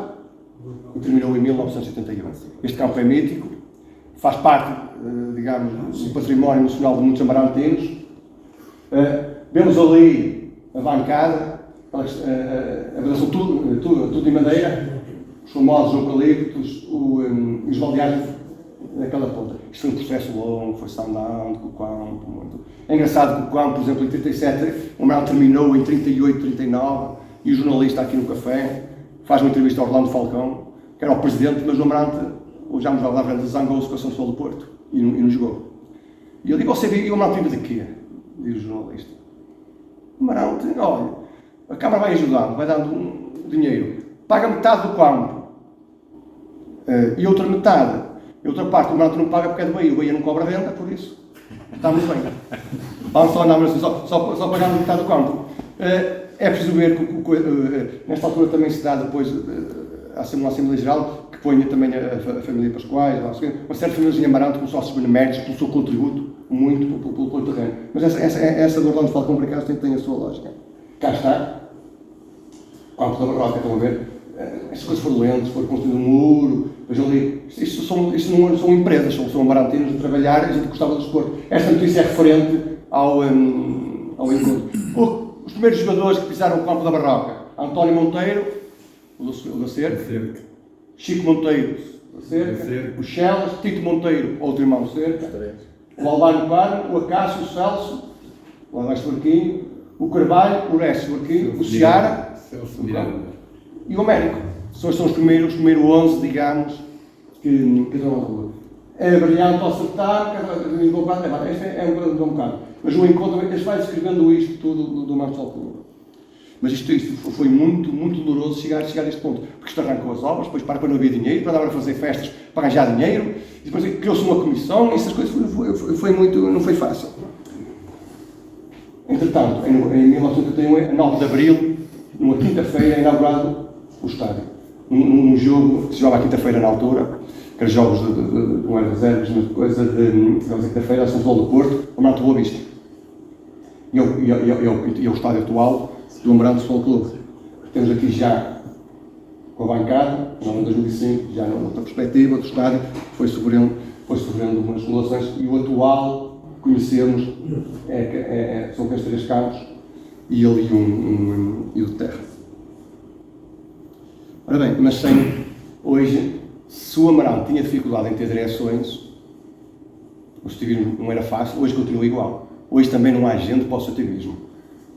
e terminou em 1981. Este campo é mítico, faz parte, digamos, do património nacional de muitos amarantinos. Vemos ali a bancada, a vedação tudo em madeira, os famosos eucaliptos, os baldeares naquela ponta. Isto foi um processo longo, foi andando com o campo, muito. É engraçado que o campo, por exemplo, em 37, o Amarante terminou em 38, 39, e o jornalista aqui no café faz uma entrevista ao Orlando Falcão, que era o presidente, mas o Amarante, já nos falava antes, zangou-se com a São Paulo do Porto e não jogou. E eu digo, você viu o Amarante vive de quê? Diz o jornalista. O Amarante, olha, a Câmara vai ajudando, vai dando dinheiro, paga metade do campo e outra metade, e outra parte o Amarante não paga porque é do Bahia, o Bahia não cobra renda, por isso está muito bem. Vamos só andar assim, só pagando metade do campo. É preciso ver que nesta altura também se dá depois a Assembleia Geral, que põe também a família Pascoais, uma certa família de Amarante com sócios beneméritos, pelo seu contributo muito pelo terreno. Mas essa do Orlando Falcão, por acaso, tem a sua lógica. Cá está, o Campo da Barroca, estão a ver? Estas coisas foram lentas, foi construído um muro, vejam ali, isto não são empresas, são amarantinos a trabalhar, a gente gostava do desporto. Esta notícia é referente ao encontro. Os primeiros jogadores que pisaram o Campo da Barroca: António Monteiro, o da Cerca, Chico Monteiro, da Cerca, o Chelas, Tito Monteiro, outro irmão do Cerca, o Albano Carmo, o Acácio, o Celso, o Aleixo Barquinho, o Carvalho, o Récio Barquinho, o Seara e o Américo. São os primeiros 11, digamos, que estão na rua. É brilhante ao acertar, este é um bocado. Mas o encontro, eles vai escrevendo isto tudo do Marcelo Clube. Mas isto foi muito, muito doloroso chegar a este ponto. Porque isto arrancou as obras, depois para não havia dinheiro, para dar a fazer festas para arranjar dinheiro, e depois criou-se uma comissão, e essas coisas foi muito, não foi fácil. Entretanto, em 1981, a 9 de Abril, numa quinta-feira, é inaugurado o estádio. Num jogo que se jogava à quinta-feira na altura, que eram jogos não eram reservas, mas coisa de quinta-feira, a São Paulo do Porto, o Amarante Boa Vista. E é o estádio atual do Amarante Futebol Clube. Temos aqui já com a bancada, em 2005, já noutra perspectiva do estádio, foi sofrendo umas remodelações, e o atual que conhecemos são aqueles 3 campos e ali e o de terra. Ora bem, mas hoje, se se o Amarante tinha dificuldade em ter direções, o ativismo não era fácil, hoje continua igual. Hoje também não há gente para o ativismo.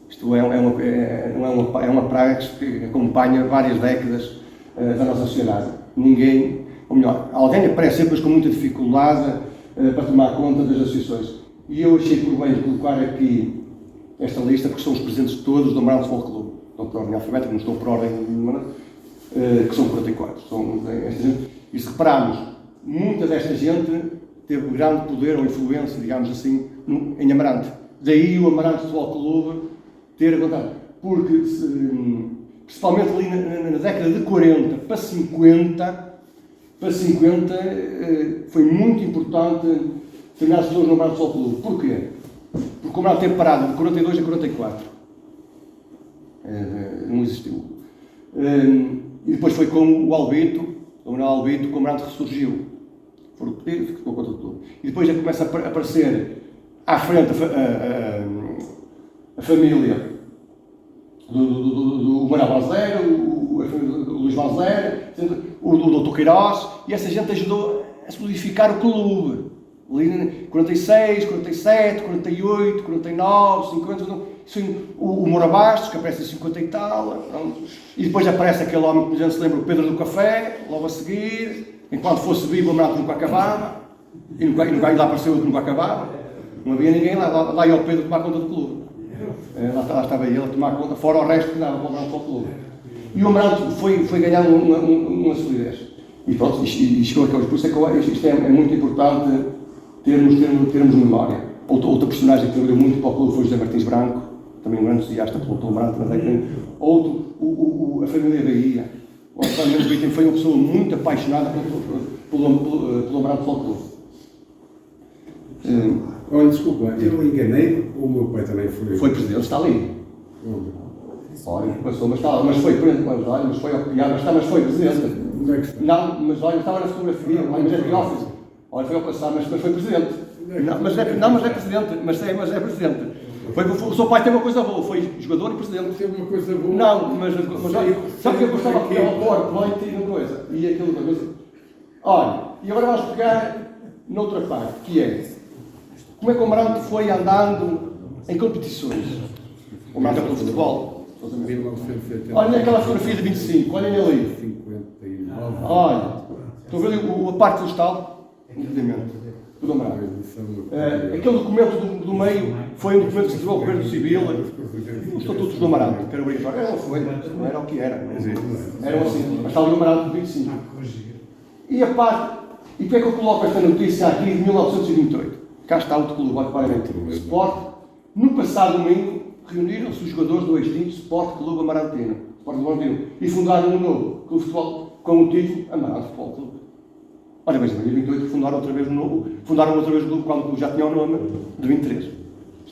Isto é uma praga que acompanha várias décadas da nossa sociedade. Ninguém, ou melhor, alguém aparece sempre mas com muita dificuldade para tomar conta das associações. E eu achei por bem de colocar aqui esta lista, porque são os presidentes todos do Amarante Futebol Clube. Estou por ordem alfabética, não estou por ordem nenhuma, que são 44. Esta gente. E se repararmos, muita desta gente teve grande poder ou influência, digamos assim, em Amarante. Daí o Amarante Futebol Clube ter aguentado. Porque, principalmente ali na década de 40 para 50, foi muito importante terminar os no Amarante Futebol Clube. Porquê? Porque o Amarante teve parado de 42 a 44. Não existiu. E depois foi com o Albito, o Manuel Albito, que o Amarante ressurgiu. Foram pedidos, ficou contra tudo. E depois já começa a aparecer à frente a família do Manuel Banzeira, o Luís Banzeira, o Dr. Queiroz, e essa gente ajudou a solidificar o clube. Ali 46, 47, 48, 49, 50, o Moura Bastos, que aparece em 50 e tal, e depois aparece aquele homem que já se lembra, o Pedro do Café, logo a seguir, enquanto fosse vivo o Amarante nunca acabava, e lá apareceu outro que nunca acabava, não havia ninguém lá ia o Pedro tomar conta do clube. Lá estava ele a tomar conta, fora o resto que dava para o Amarante para o clube. E o Amarante foi ganhando uma solidez. E pronto, e chegou aqueles. Por isso é que isto é muito importante termos memória. Outra personagem que trabalhou muito para o clube foi José Martins Branco, também um grande entusiasta pelo Amarante na década. Outro, a família Bahia. O António Mendes Bahia foi uma pessoa muito apaixonada pelo Amarante Futebol Clube. Olha, desculpa, eu enganei, o meu pai também foi. Foi presidente, está ali. Olha, passou, mas está lá, mas foi presidente, mas foi presidente. Onde é que está? Não, mas olha, estava na fotografia, mas é office. Olha, foi ao passar, mas foi presidente. Não, mas é presidente, mas é presidente. O seu pai teve uma coisa boa, foi jogador e presidente. Teve uma coisa boa. Não, mas olha, sabe que eu gostava de pegar o PowerPoint e uma coisa, e aquilo outra coisa. Olha, e agora vamos pegar noutra parte, que é como é que o Amarante foi andando em competições. O Amarante é pelo futebol. 1980. Olha aquela fotografia de 25, olhem ali. 59. Olha, estão a ver ali a parte do estado? Infelizmente, do Amarante. Aquele documento do meio foi um documento que se deu ao governo civil, os estatutos do Amarante, que era obrigatório. Não era o que era. Eram assim, mas está ali o Amarante de 25. E a parte, e porquê é que eu coloco esta notícia aqui de 1928? Cá está o clube, claramente. Sport, no passado domingo, reuniram-se os jogadores do extinto Sport Clube Amarantino, e fundaram um novo clube de futebol com o título Amarante Futebol Clube. Olha, mas em 2028 fundaram outra vez o clube quando o clube já tinha o nome de 23.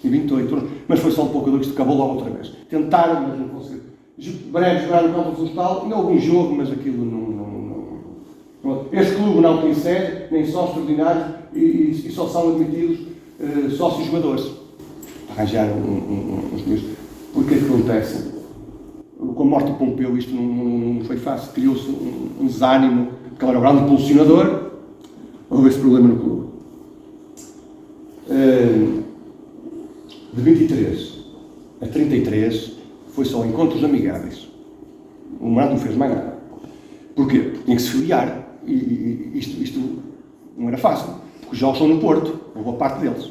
Em 28, mas foi só um pouco, isto acabou logo outra vez. Tentaram, mas não conseguiram. Breve jogaram no campo florestal, ainda houve um jogo, mas aquilo não. Este clube não tem sede, nem sócios extraordinários, e só são admitidos sócios jogadores. Arranjaram uns meios. Porque é que acontece? Com a morte de Pompeu isto não foi fácil. Criou-se um desânimo, porque ele era um grande impulsionador. Houve esse problema no clube. De 23 a 33 foi só encontros amigáveis. O Amarante não fez mais nada. Porquê? Porque tinha que se filiar. E isto não era fácil. Porque os jogos são no Porto. Ou boa parte deles.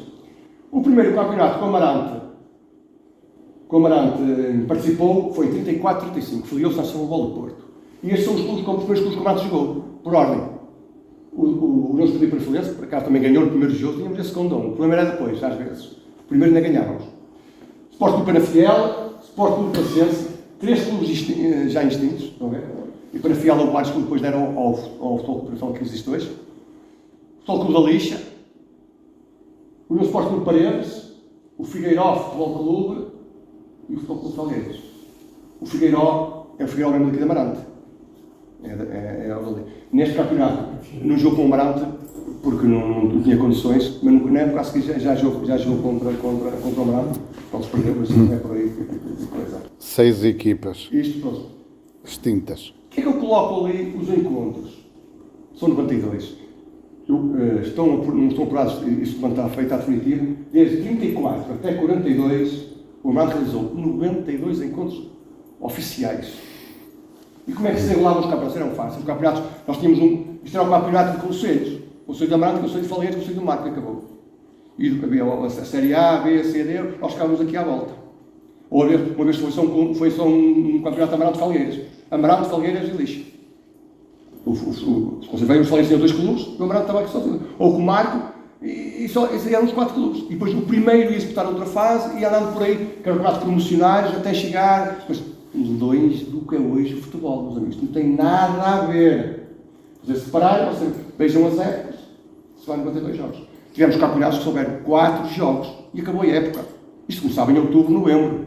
O primeiro campeonato que o Amarante participou foi em 34-35, filiou-se na São Paulo do Porto. E estes são os primeiros clubes que o Amarante jogou, por ordem. O nosso primeiro preferência, por acaso também ganhou no primeiro jogo, tínhamos esse condom. O problema era depois, às vezes. O primeiro ainda ganhávamos. Sport Clube Penafiel, Sport Clube Paciência, 3 clubes já extintos, estão a ver? E Penafiel houve vários clubes depois deram ao Futebol Clube que existe hoje. Futebol Clube da Lixa, o União Sport Clube Paredes, o Figueiró Futebol Clube e o Futebol Clube Salgueiros. O Figueiró é o Figueiró mesmo daqui de Amarante. Neste campeonato, não jogou com o Amarante porque não tinha condições, mas na época a seguir já jogou contra o Amarante. Pronto, se perdeu, mas é por aí. 6 equipas Isto, pronto. extintas. O que é que eu coloco ali os encontros? são 92. Não estão apurados, isto quando está feito, está definitivo, desde 34 até 42, o Amarante realizou 92 encontros oficiais. E como é que se regulavam os campeonatos? Eram fáceis. Os campeonatos, nós tínhamos isto era um campeonato de conselhos. Conselho de Amarante, Conselho de Faleiros, Conselho do Marco, que acabou. E havia a Série A, B, C, D, nós ficávamos aqui à volta. Ou uma vez foi só um campeonato de Amarante Falgueiras. Amarante, Falgueiras e Lixo. Os Conselheiros de Faleiros tinham 2 clubes, o Amarante estava aqui sozinho. Ou com o Marco, e só eram os 4 clubes. E depois o primeiro ia disputar outra fase e ia andando por aí, campeonatos promocionários, até chegar. Mas longe do que é hoje o futebol, meus amigos. Não tem nada a ver. Fazer separar, vocês beijam as épocas, se vai 92 jogos. Tivemos campeonatos que souberam 4 jogos e acabou a época. Isto começava em outubro, novembro.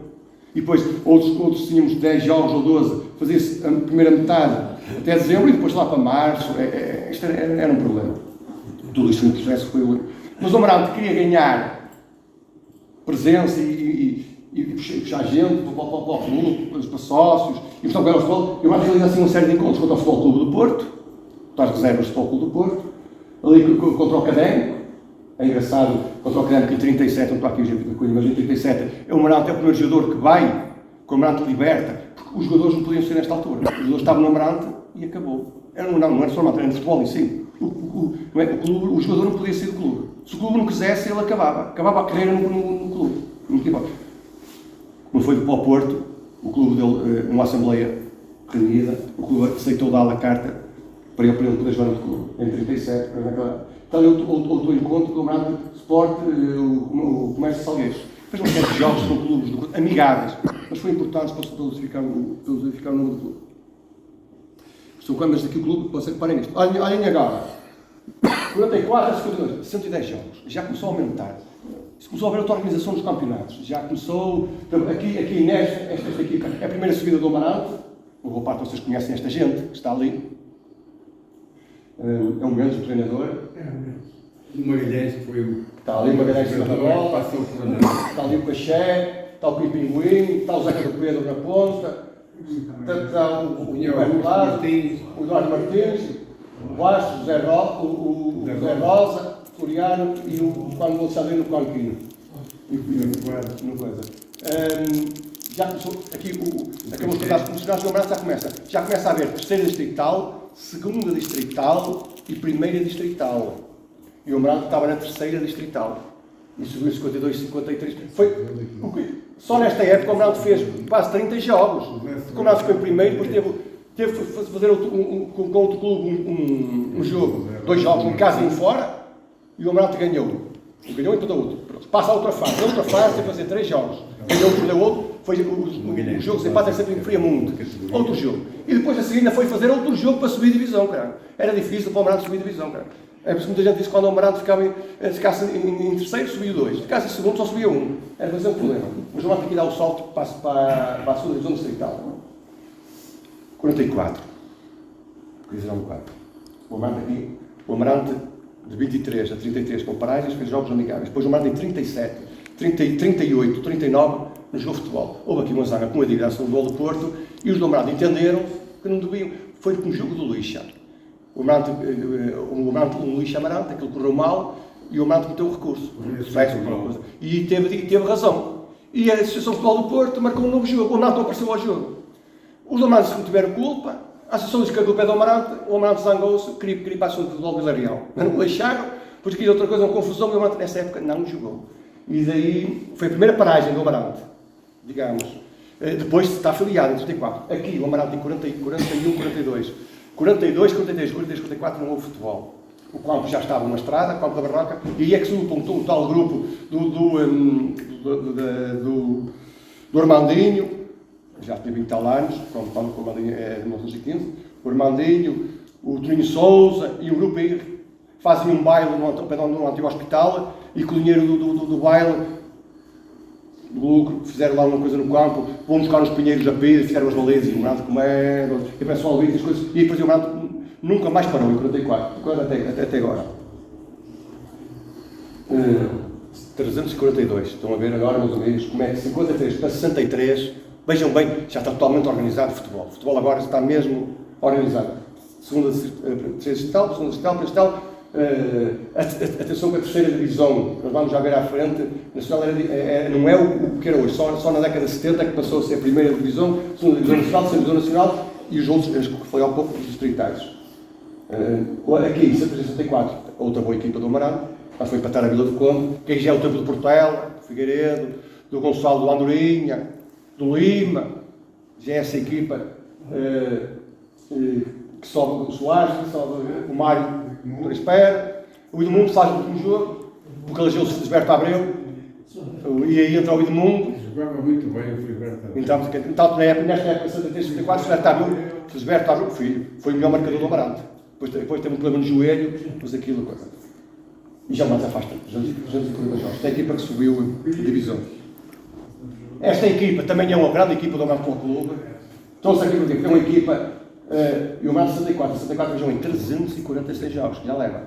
E depois outros tínhamos 10 jogos ou 12, fazia-se a primeira metade até dezembro e depois lá para março. Isto era um problema. Tudo isto no processo foi. Mas o Amarante queria ganhar presença e puxar gente para o clube, para sócios, e portanto era o futebol. Eu acho que realizar assim uma série de encontros contra o Futebol Clube do Porto, para as reservas do Futebol Clube do Porto, ali contra o Académico. É engraçado, contra o Académico em 37, não estou aqui a coisa, mas em 37, o Amarante é o primeiro jogador que vai, que o Amarante liberta, porque os jogadores não podiam ser nesta altura. Os jogadores estavam no Amarante e acabou. Não era só o Amarante, era no futebol em si. O jogador não podia sair do clube. Se o clube não quisesse, ele acabava a carreira no clube. Como foi para o Porto, o clube dele, numa assembleia reunida, o clube aceitou dar-lhe a carta para ele poder jogar no clube, em 37, então outro encontro do Amarante Sport, o Comércio de Salgueiros. Fez uma série de jogos com clubes amigáveis, mas foi importante para verificar o número do clube. São câmaras aqui o clube, vocês reparem nisto. Olhem agora, 44 a 52, 110 jogos, já começou a aumentar. Começou a haver outra organização dos campeonatos. Já começou, aqui nesta, esta aqui é a primeira subida do Amarante. Uma boa parte de vocês conhecem esta gente que está ali. É um Mendes, o treinador. O Magalhães que foi o... Está ali o Magalhães na bola, passou por lá. está ali o Caché, está o Pinguim, está o Zeca do Pedro na ponta, está o Eduardo Martins, o Vasco, o José Rosa, o Floriano e o Juan Gonçalves no Conquino. No coisa. Já começou, aqui acabou de tornar-se profissionais, o Amarante já começa a haver terceira distrital, segunda distrital e primeira distrital. E o Amarante estava na terceira distrital. E subiu 52, 53. Só nesta época o Amarante fez quase 30 jogos. O Amarante ficou em primeiro, depois teve que fazer com outro clube um jogo, 2 jogos, em casa e em fora, e o Amarante ganhou. Ganhou e empatou outro. Passa a outra fase. Na outra fase tem que fazer 3 jogos. Ganhou, perdeu outro. O jogo de empate é sempre em Friamundo. Outro jogo. E depois a seguir ainda foi fazer outro jogo para subir divisão, cara. Era difícil para o Amarante subir divisão, cara. É por isso que muita gente disse que quando o Amarante ficasse em terceiro, subia 2. Se ficasse em segundo, só subia 1. Era fazer um problema. Mas o Amarante aqui dá o salto para a segunda divisão distrital. 44. Divisão 4. O Amarante de 23 a 33 com paragens, fez jogos amigáveis. Depois o Amarante em 37, 38, 39, no jogo de futebol. Houve aqui uma zaga, como eu digo, do futebol do Porto, e os do Amarante entenderam que não deviam. Foi com o jogo do Lixa. O Amarante um Lixa Amarante, aquilo correu mal, e o Amarante meteu o recurso. E teve razão. E a Associação de Futebol do Porto marcou um novo jogo. O Amarante não apareceu ao jogo. Os do Amarante não tiveram culpa. A Associação disse que a culpa é do Amarante. O Amarante zangou-se, queria para a Associação de Futebol Villarreal. Mas não o deixaram, depois queria outra coisa, uma confusão, e o Amarante nessa época não jogou. E daí foi a primeira paragem do Amarante, digamos. Depois está afiliado em 34. Aqui o Amarante em 41, 42. 42, 43, 44 não houve futebol. O campo já estava numa estrada, o campo da Barroca, e aí é que se juntou um tal grupo do Armandinho, já tem 20 tal anos, quando o Armandinho é de 1915, o Armandinho, o Toninho Souza e o grupo aí fazem um baile no antigo hospital, e com o dinheiro do baile, do lucro, fizeram lá uma coisa no campo, vão buscar uns pinheiros a pedra, fizeram as balizas, e o Amarante comer, e pessoal ali, as coisas, e depois o Amarante nunca mais parou, em 44, até agora. 342, estão a ver agora, meus amigos, como é que 53 para 63, vejam bem, já está totalmente organizado o futebol. O futebol agora está mesmo organizado. terceira distrital, segunda distrital, primeira distrital. Atenção que a terceira divisão, nós vamos já ver à frente, nacional não é o que era hoje, só na década de 70 que passou a ser a primeira divisão, segunda divisão nacional, terceira divisão nacional e os outros, que foi há pouco, os distritais. Aqui, em 164, outra boa equipa do Amarante, mas foi empatar a Vila do Conde, que aí já é o tempo do Portela, do Figueiredo, do Gonçalo do Andorinha, do Lima, já é essa equipa que sobe o Soares, que sobe o Mário por espera, o Edmundo faz o último jogo, porque elegeu o Felisberto Abreu, e aí entra o Edmundo. Jogava muito bem o Felisberto Abreu. Então, nesta época, 73, 74, Felisberto Abreu, filho, foi o melhor marcador do Amarante. Depois teve um problema no joelho, depois aquilo, coisa. E já mais afasta, 240 jogos. Esta é a equipa que subiu de divisão. Esta equipa também é uma grande equipa do Amarante Futebol Clube. Trouxe aqui porque é uma equipa, e o Amarante 64 jogou em 346 jogos, que já leva.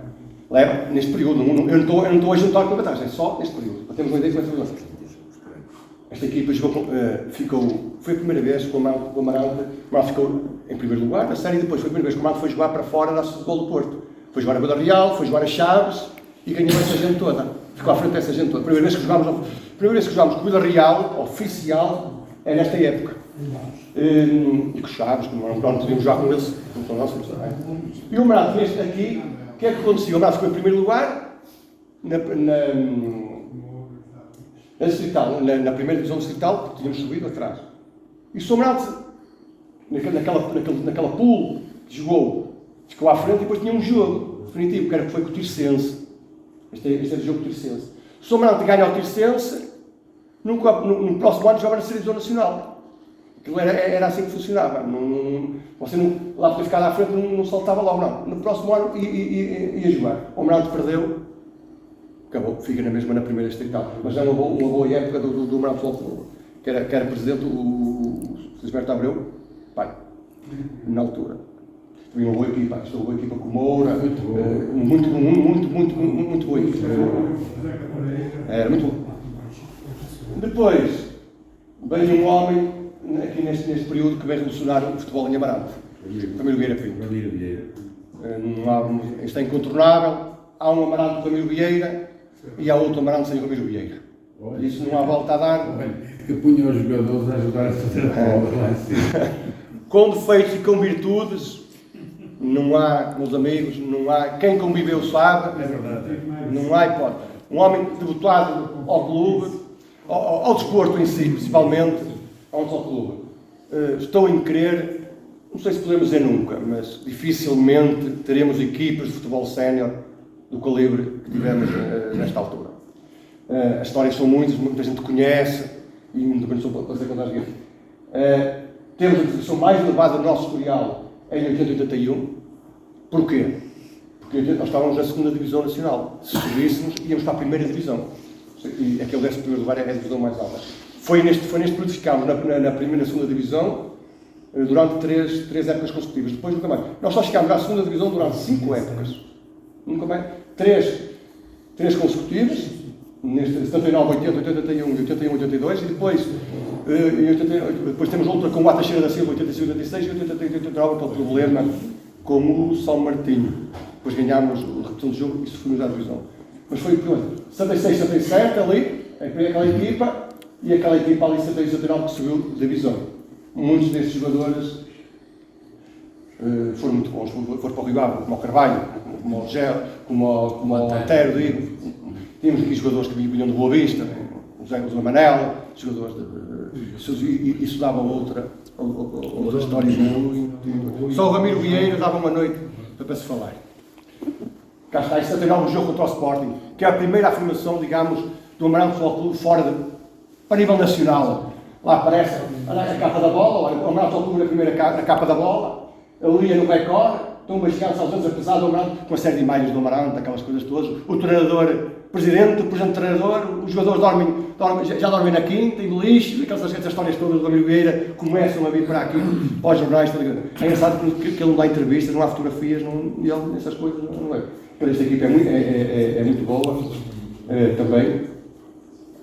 Leva neste período, eu não estou a juntar com a batalha, é só neste período, para termos uma ideia de como é que esta equipa jogou, foi a primeira vez que o Amarante ficou em primeiro lugar na série, e depois foi a primeira vez que o Amarante foi jogar para fora da Futebol do Porto. Foi jogar a Vila Real, foi jogar a Chaves e ganhou essa gente toda. Ficou à frente dessa gente toda. A primeira vez que jogámos com o Vila Real, oficial, é nesta época. E com Chaves, que não podíamos jogar com eles, não são nossos. E o Amarante, neste aqui, o que é que aconteceu? O Amarante ficou em primeiro lugar na distrital, na primeira divisão distrital, que tínhamos subido atrás. E o Someralde, naquela pool que jogou, ficou à frente e depois tinha um jogo definitivo, que foi com o Tirsense. Este é o jogo com o Tirsense. O Someralde ganha ao Tirsense, no próximo ano jogava na terceira divisão nacional. Aquilo era assim que funcionava. Você lá para ficar à frente não saltava logo, não. No próximo ano ia jogar. O Someralde perdeu. Acabou, fica na mesma na primeira distrital. Mas é uma boa época do Amarante Futebol Clube, que era presidente o Felisberto Abreu, pai, na altura. Tinha uma boa equipa, estou uma boa equipa com Moura, muito boa equipa. Era muito bom. Depois, veio um homem, aqui neste período, que veio revolucionar o futebol em Amarante. Ramiro Vieira Pinto. Isto é incontornável. Há um Amarante do Ramiro Vieira, e há outro Amarante sem o Ramiro Vieira. Isso não há volta a dar. Que punha os jogadores a ajudar a fazer a bola lá em cima. Com defeitos e com virtudes, não há, meus amigos, não há. Quem conviveu sabe. É verdade. Não há hipótese. Um homem debutado ao clube, ao desporto em si, principalmente, ao clube. Estou em crer, não sei se podemos dizer nunca, mas dificilmente teremos equipas de futebol sénior do calibre que tivemos nesta altura. As histórias são muita gente conhece, e não sou para fazer contar aqui. Temos a posição mais elevada do nosso historial em 80-81. Porquê? Porque nós estávamos na segunda divisão nacional. Se subíssemos, íamos para a primeira divisão. E aquele 11º lugar é a divisão mais alta. Foi neste período que ficámos na primeira e segunda divisão durante três épocas consecutivas. Depois nunca mais. Nós só chegámos à segunda divisão durante 5 épocas. Nunca mais. Três consecutivas, neste 79, 80, 81 e 81, 82, e depois, depois temos outra com o Atachira da Silva, 85, 86 e 88, 89, aquele problema com o São Martinho. Depois ganhámos a repetição do jogo e sofremos a divisão. Mas foi o 76, 77 ali, aquela equipa, e aquela equipa ali 76, 79 que subiu de divisão. Muitos desses jogadores foram muito bons, foram para o Rio Ave, como o Carvalho, como o Gel, como o Antero, digo. Tínhamos aqui jogadores que vinham de Boa Vista, o Zé Manela, jogadores de... Isso dava outra história muito... Só o Ramiro Vieira dava uma noite para se falar. Cá está, em 79 o jogo contra o Sporting, que é a primeira afirmação, digamos, do Amarante Futebol Clube fora para nível nacional. Lá aparece a capa da bola, o Amarante Futebol Clube na primeira capa da bola, a Uria no recorde, estão baixados aos anos, apesar do Amarante, com uma série de imagens do Amarante, aquelas coisas todas, o treinador presidente, o presidente treinador, os jogadores já dormem na quinta, em lixo, aquelas histórias todas do Ramiro Vieira começam a vir para aqui, para os jornais, é engraçado que ele não dá entrevistas, não há fotografias, e ele, essas coisas não é. Esta equipa é muito boa, também,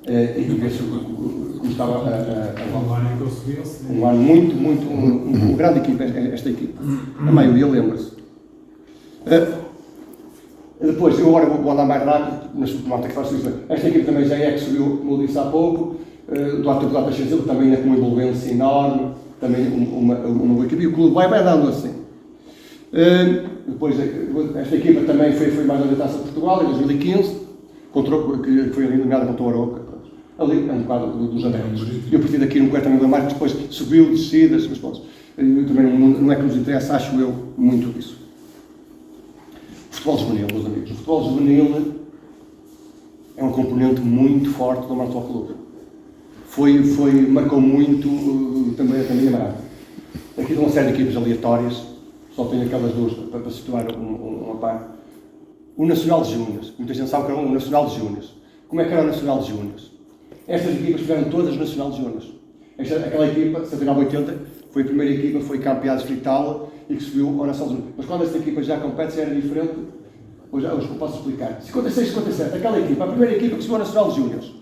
e vê-se como estava um ano muito, uma grande equipa, esta equipa. A maioria lembra-se. Depois, eu agora vou andar mais rápido, mas malta que faço isso. Esta equipa também já é que subiu, como eu disse há pouco, do lado do Lata Chazil, também é com uma envolvência enorme, também uma boa equipa, e o clube vai andando assim. Depois, esta equipa também foi mais na Taça de Portugal, em 2015, que foi eliminada contra o Aroca, ali é um bocado dos adeptos. Eu prefiro daqui no Coeta também mais, depois subiu, descidas, mas pronto, também não é que nos interessa, acho eu, muito disso. Futebol juvenil, meus amigos. O futebol juvenil é um componente muito forte do Marítimo Clube. Marcou muito também a Marata. Aqui tem uma série de equipas aleatórias, só tenho aquelas duas para situar uma par. O Nacional de Júniors. Muita gente sabe que era o Nacional de Júniors. Como é que era o Nacional de Júniors? Estas equipas tiveram todas o Nacional de Júniors. Aquela equipa, 79-80, foi a primeira equipa, foi campeã distrital e que subiu ao Nacional de Júniors. Mas quando esta equipa já compete, já era diferente. Hoje eu posso explicar. 56-57, aquela equipa, a primeira equipa que subiu ao Nacional de Júniors.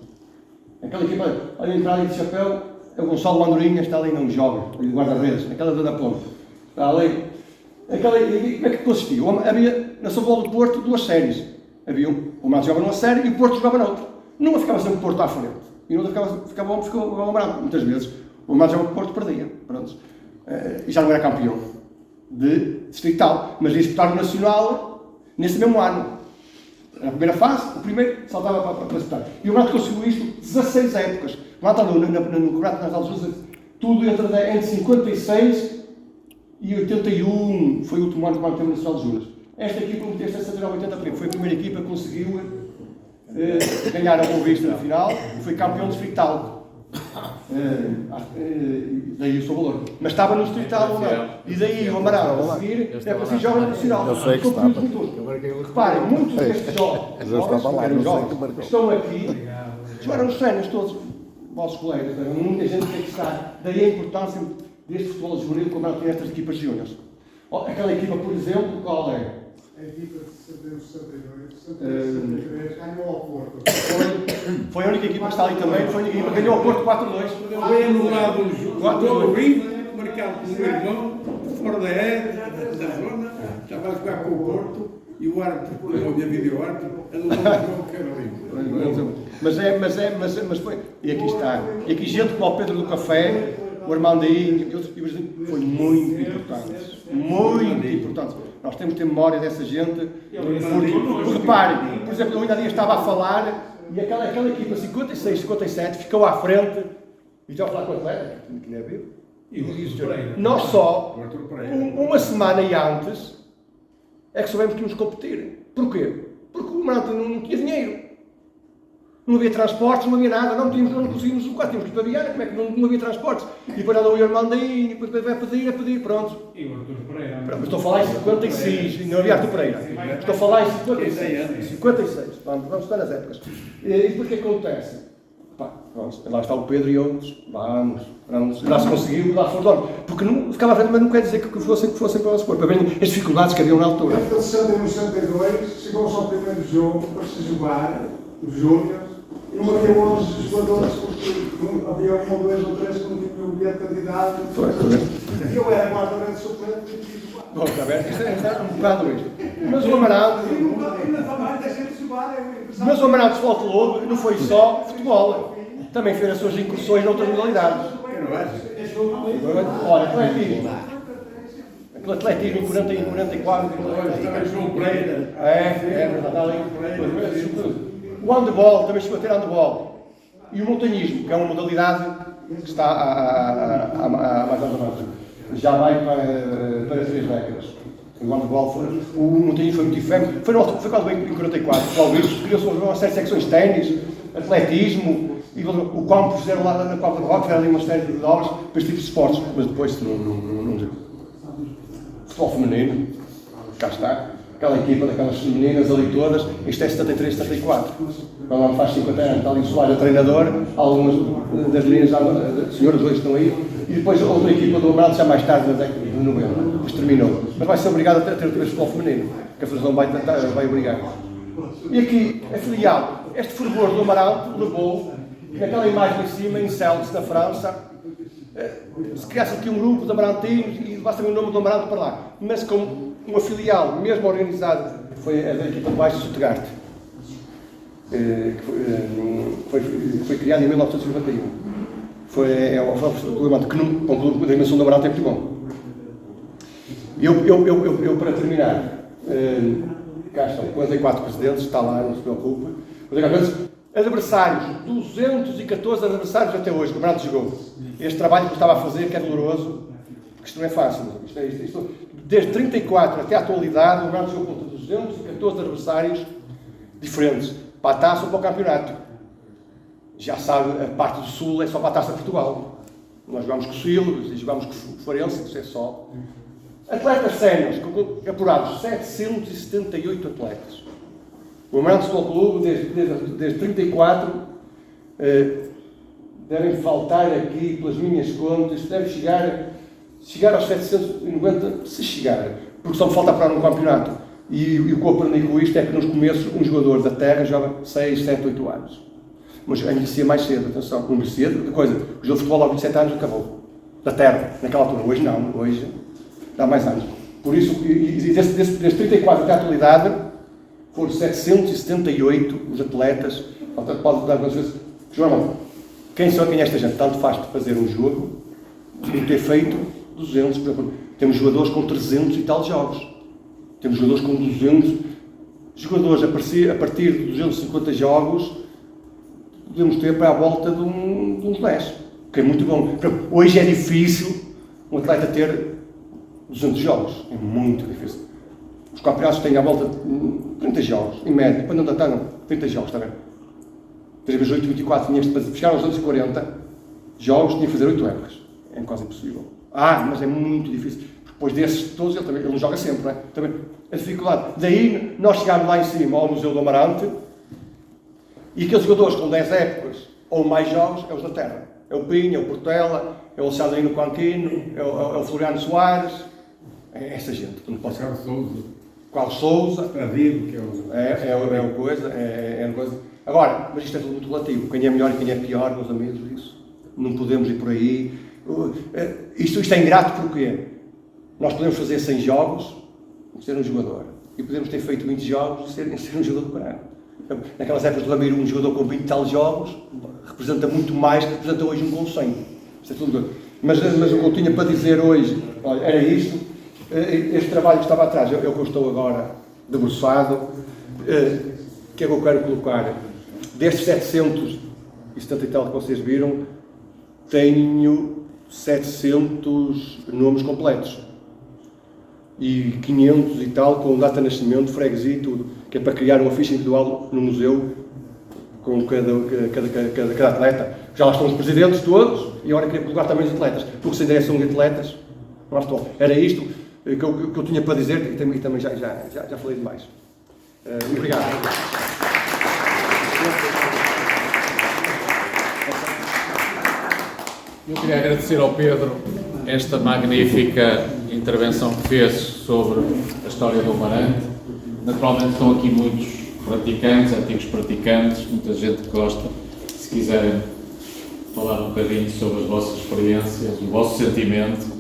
Aquela equipa, ali entrada de chapéu, é o Gonçalo Andorinha, está ali não joga, ali guarda-redes, naquela da ponta. Está ali. Aquela equipa, como é que consistia? Havia na São Paulo do Porto duas séries. Havia o Mato jogava numa série e o Porto jogava noutra. Numa ficava sempre o Porto à frente. E noutra ficava o Amaral. Muitas vezes o Mato jogava o Porto perdia. Pronto. E já não era campeão de distrital, mas ia disputar o Nacional nesse mesmo ano. Na primeira fase, o primeiro saltava para disputar. E o Mato conseguiu isto 16 épocas. O Mato andou no Campeonato Nacional de Júnior tudo entre 56 e 81. Foi o último ano que o Mato teve no Nacional de Júnior. Esta equipa, o MTS 69-80, foi a primeira equipa que conseguiu ganhar a Boa Vista na final e foi campeão distrital. Daí o seu valor. Mas estava no distrital ou não? E daí o Amaral a seguir é para si joga no nacional. Eu sei que estava. Reparem, muitos destes jogos que estão aqui jogaram os treinos todos, vossos colegas, muita gente tem que estar. Daí a importância deste futebol juvenil como tem estas equipas júniores. Aquela equipa, por exemplo, qual é? A equipa de 63 ganhou ao Porto. Foi a única equipa que está ali também, foi a única equipa que ganhou ao Porto 4-2. Foi anulado um jogo horrível, marcado por um irmão, fora da área, da zona, estava a jogar com o Porto e o árbitro, eu havia vídeo árbitro, anulou um jogo que era horrível. Mas foi. E aqui está. E aqui gente como o Pedro do Café, o Armandinho e outros equipas, foi muito importante. Muito importante. Nós temos que ter memória dessa gente. Porque reparem, por exemplo, eu ainda há dias estava a falar e aquela equipa 56-57 ficou à frente e estava a falar com o atleta, que não é vivo. Nós só, uma semana e antes, é que soubemos que íamos competir. Porquê? Porque o Maranta não tinha dinheiro. Não havia transportes, não havia nada, não conseguimos o quarto, tínhamos que ir para Viana, como é que não havia transportes? E depois andou o Armandinho, depois vai pedir, pronto. E o Artur Pereira. Mas estou a falar em 56, não havia Artur Pereira. Estou a falar em 56. Vamos estar nas épocas. E depois o que acontece? Lá está o Pedro e outros. Vamos. Lá se conseguiu, lá foram. Porque não ficava à frente, mas não quer dizer que fossem para o nosso corpo. Para ver as dificuldades que haviam na altura. Em 61-62, chegou-se ao primeiro jogo para se jogar, os Júniors. E não havia 11 jogadores, porque havia um ou dois ou três que não tinham o bilhete de candidato. E eu era guarda-redes suplente e tive jogar. Bom, está bem, isto é um bocado isto. Mas o Amaral. Ainda também deixei-me jogar. Mas o Amaral de Futebol Clube não foi só futebol. Também fez as suas incursões noutras modalidades. Olha, atletismo. Aquele atletismo em 40 e 44. Também João Pereira. É verdade, está ali. O handball, também chegou a ter handball. E o montanhismo, que é uma modalidade que está há mais ou menos. Já vai para 3 décadas. O handball o montanhismo foi muito diferente. Foi quase bem em 44. Criou-se uma série de secções de ténis, atletismo, e o campo fizeram lá na Copa de Rock, fizeram ali uma série de obras para este tipo de esportes. Mas depois não deu. Futebol feminino, cá está. Aquela equipa daquelas meninas ali todas, isto é 73, 74. Quando faz 50 anos, está ali o Soares, a treinador, algumas das meninas, as senhoras hoje estão aí, e depois outra equipa do Amaral já mais tarde, na década de 90, depois terminou. Mas vai ser obrigado a ter outra vez futebol feminino, que a Federação vai obrigar. E aqui, a filial, este fervor do Amaral levou, naquela imagem em cima, em Celles, na França, se criasse aqui um grupo de amarantinos e levasse também o nome do Amaral para lá. Mas com uma filial, mesmo organizada, foi a da equipa de baixo de Stuttgart, que foi criada em 1991. Foi um clube da dimensão do Amarante é muito bom. Eu para terminar, cá estão 44 presidentes, está lá, não se preocupe. Adversários, 214 adversários até hoje, o Campeonato jogou. Este trabalho que eu estava a fazer, que é doloroso, porque isto não é fácil. Desde 34 até a atualidade, o Campeonato jogou contra 214 adversários diferentes, para a taça ou para o campeonato. Já sabe, a parte do Sul é só para a taça de Portugal. Nós jogamos com o Silos e jogamos com o Farense, isso é só. Atletas séniores, apurados, 778 atletas. O Amarante Futebol Clube, desde 34, devem faltar aqui, pelas minhas contas, deve chegar aos 790, se chegar, porque só me falta apurar um campeonato. E o que eu aprendi com isto é que nos começos um jogador da terra joga 6, 7, 8 anos. Mas envelhecia mais cedo, atenção, não envelhecia, outra coisa, o jogo de futebol aos 27 anos acabou. Da terra, naquela altura. Hoje não, hoje dá mais anos. Por isso, e desde 34 até a atualidade, foram 778 os atletas. Pode dar algumas vezes. João, quem é esta gente? Tanto faz para fazer um jogo e ter feito 200, por exemplo. Temos jogadores com 300 e tal jogos. Temos jogadores com 200. Jogadores a partir de 250 jogos, podemos ter para a volta de um 10, que é muito bom. Hoje é difícil um atleta ter 200 jogos. É muito difícil. Os campeonatos têm à volta de 30 jogos, em média. Quando não está, 30 jogos, está bem? 3 vezes 8, 24, tinhas de chegar aos 240 jogos, tinha que fazer 8 épocas. É quase impossível. Mas é muito difícil. Depois desses todos, ele não joga sempre, não é? Também, a dificuldade. Daí, nós chegámos lá em cima ao Museu do Amarante, e aqueles jogadores com 10 épocas ou mais jogos, é os da terra. É o Pinho, é o Portela, é o Alexandrino Quanquino, é o Floriano Soares. É essa gente. Não pode ser. Carlos Sousa. David, que é o... É coisa. Agora, mas isto é tudo muito relativo. Quem é melhor e quem é pior, meus amigos, isso. Não podemos ir por aí. Isto é ingrato porque nós podemos fazer 100 jogos e ser um jogador. E podemos ter feito 20 jogos e ser um jogador do caralho. Naquelas épocas do Ramiro, um jogador com 20 tal jogos representa muito mais que representa hoje um com 100. Isto é tudo. Mas o que eu tinha para dizer hoje, olha, era isto. Este trabalho que estava atrás, eu que estou agora debruçado, que é que eu quero colocar? Destes 770 e tal que vocês viram, tenho 700 nomes completos. E 500 e tal com data de nascimento, freguesia e tudo, que é para criar uma ficha individual no museu com cada atleta. Já lá estão os presidentes todos e agora queria colocar também os atletas, porque se endereçam de atletas, não estou. Era isto que eu tinha para dizer e também já falei demais. Obrigado. Eu queria agradecer ao Pedro esta magnífica intervenção que fez sobre a história do Amarante. Naturalmente estão aqui muitos praticantes, antigos praticantes, muita gente que gosta. Se quiserem falar um bocadinho sobre as vossas experiências, o vosso sentimento,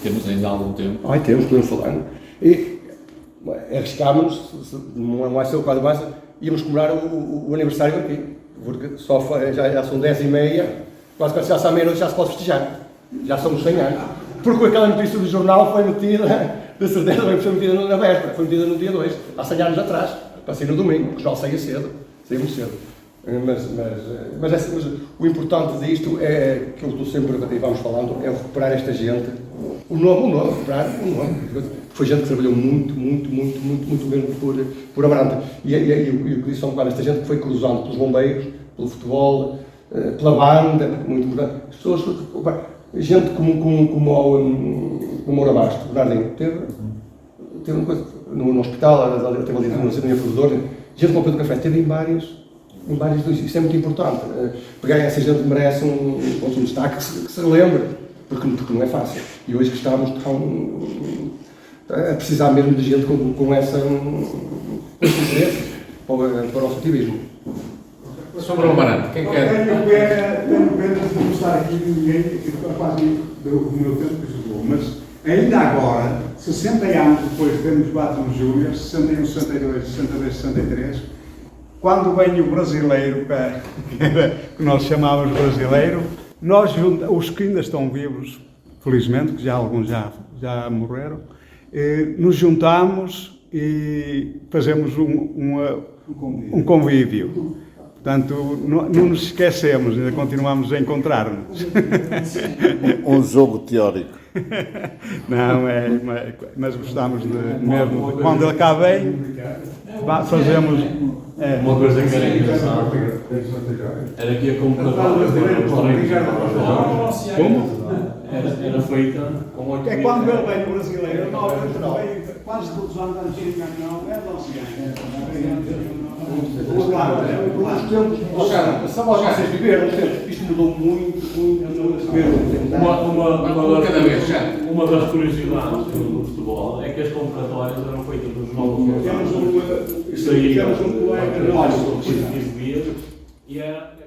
temos ainda algum tempo. Temos, podemos falar. E arriscámos, não vai ser o quadro base, íamos comemorar o aniversário aqui, porque já são 10h30, quase que já são meia-noite, já se pode festejar. Já somos 100 anos. Porque aquela notícia do jornal foi metida, de certeza, foi metida na véspera, foi metida no dia 2, há 100 anos atrás, para sair no domingo, porque o jornal saía cedo, saía muito cedo. Mas o importante disto é que eu estou sempre, e vamos falando, é recuperar esta gente, o nome, recuperar o nome. Foi gente que trabalhou muito mesmo por Amarante. E o que disse um bocado, esta gente que foi cruzando pelos bombeiros, pelo futebol, pela banda, muito importante. As pessoas, gente como o Arabasto, o Bernardinho, teve uma coisa, no hospital, teve ali no minha fornecedor, gente com o Pedro Café, teve em vários isso é muito importante. Pegar essa gente que merece um destaque que se relembre, porque não é fácil. E hoje que estamos a precisar mesmo de gente com esse interesse para o associativismo. Sobre o Amarante, quem quer? Tenho pena de não estar aqui ninguém, que quase deu o meu tempo que jogou, mas ainda agora 60 anos depois de termos batido nos Júniors, 61, 62, 62, 63, quando vem o brasileiro, que nós chamávamos brasileiro, nós, os que ainda estão vivos, felizmente, que já alguns já morreram, nos juntamos e fazemos um convívio. Portanto, não nos esquecemos, ainda continuamos a encontrar-nos. Um jogo teórico. Não, mas gostamos mesmo. Quando ele cá vem, fazemos. Uma coisa que era engraçada era que a convocatória Como? era feita com 8 É quando ele vem no brasileiro, nós quase todos os anos andamos em caminhão, é nosso só vocês viveram, isto mudou muito, Uma das curiosidades do futebol é que as convocatórias eram feitas nos novos. Temos um colega nosso, dias e era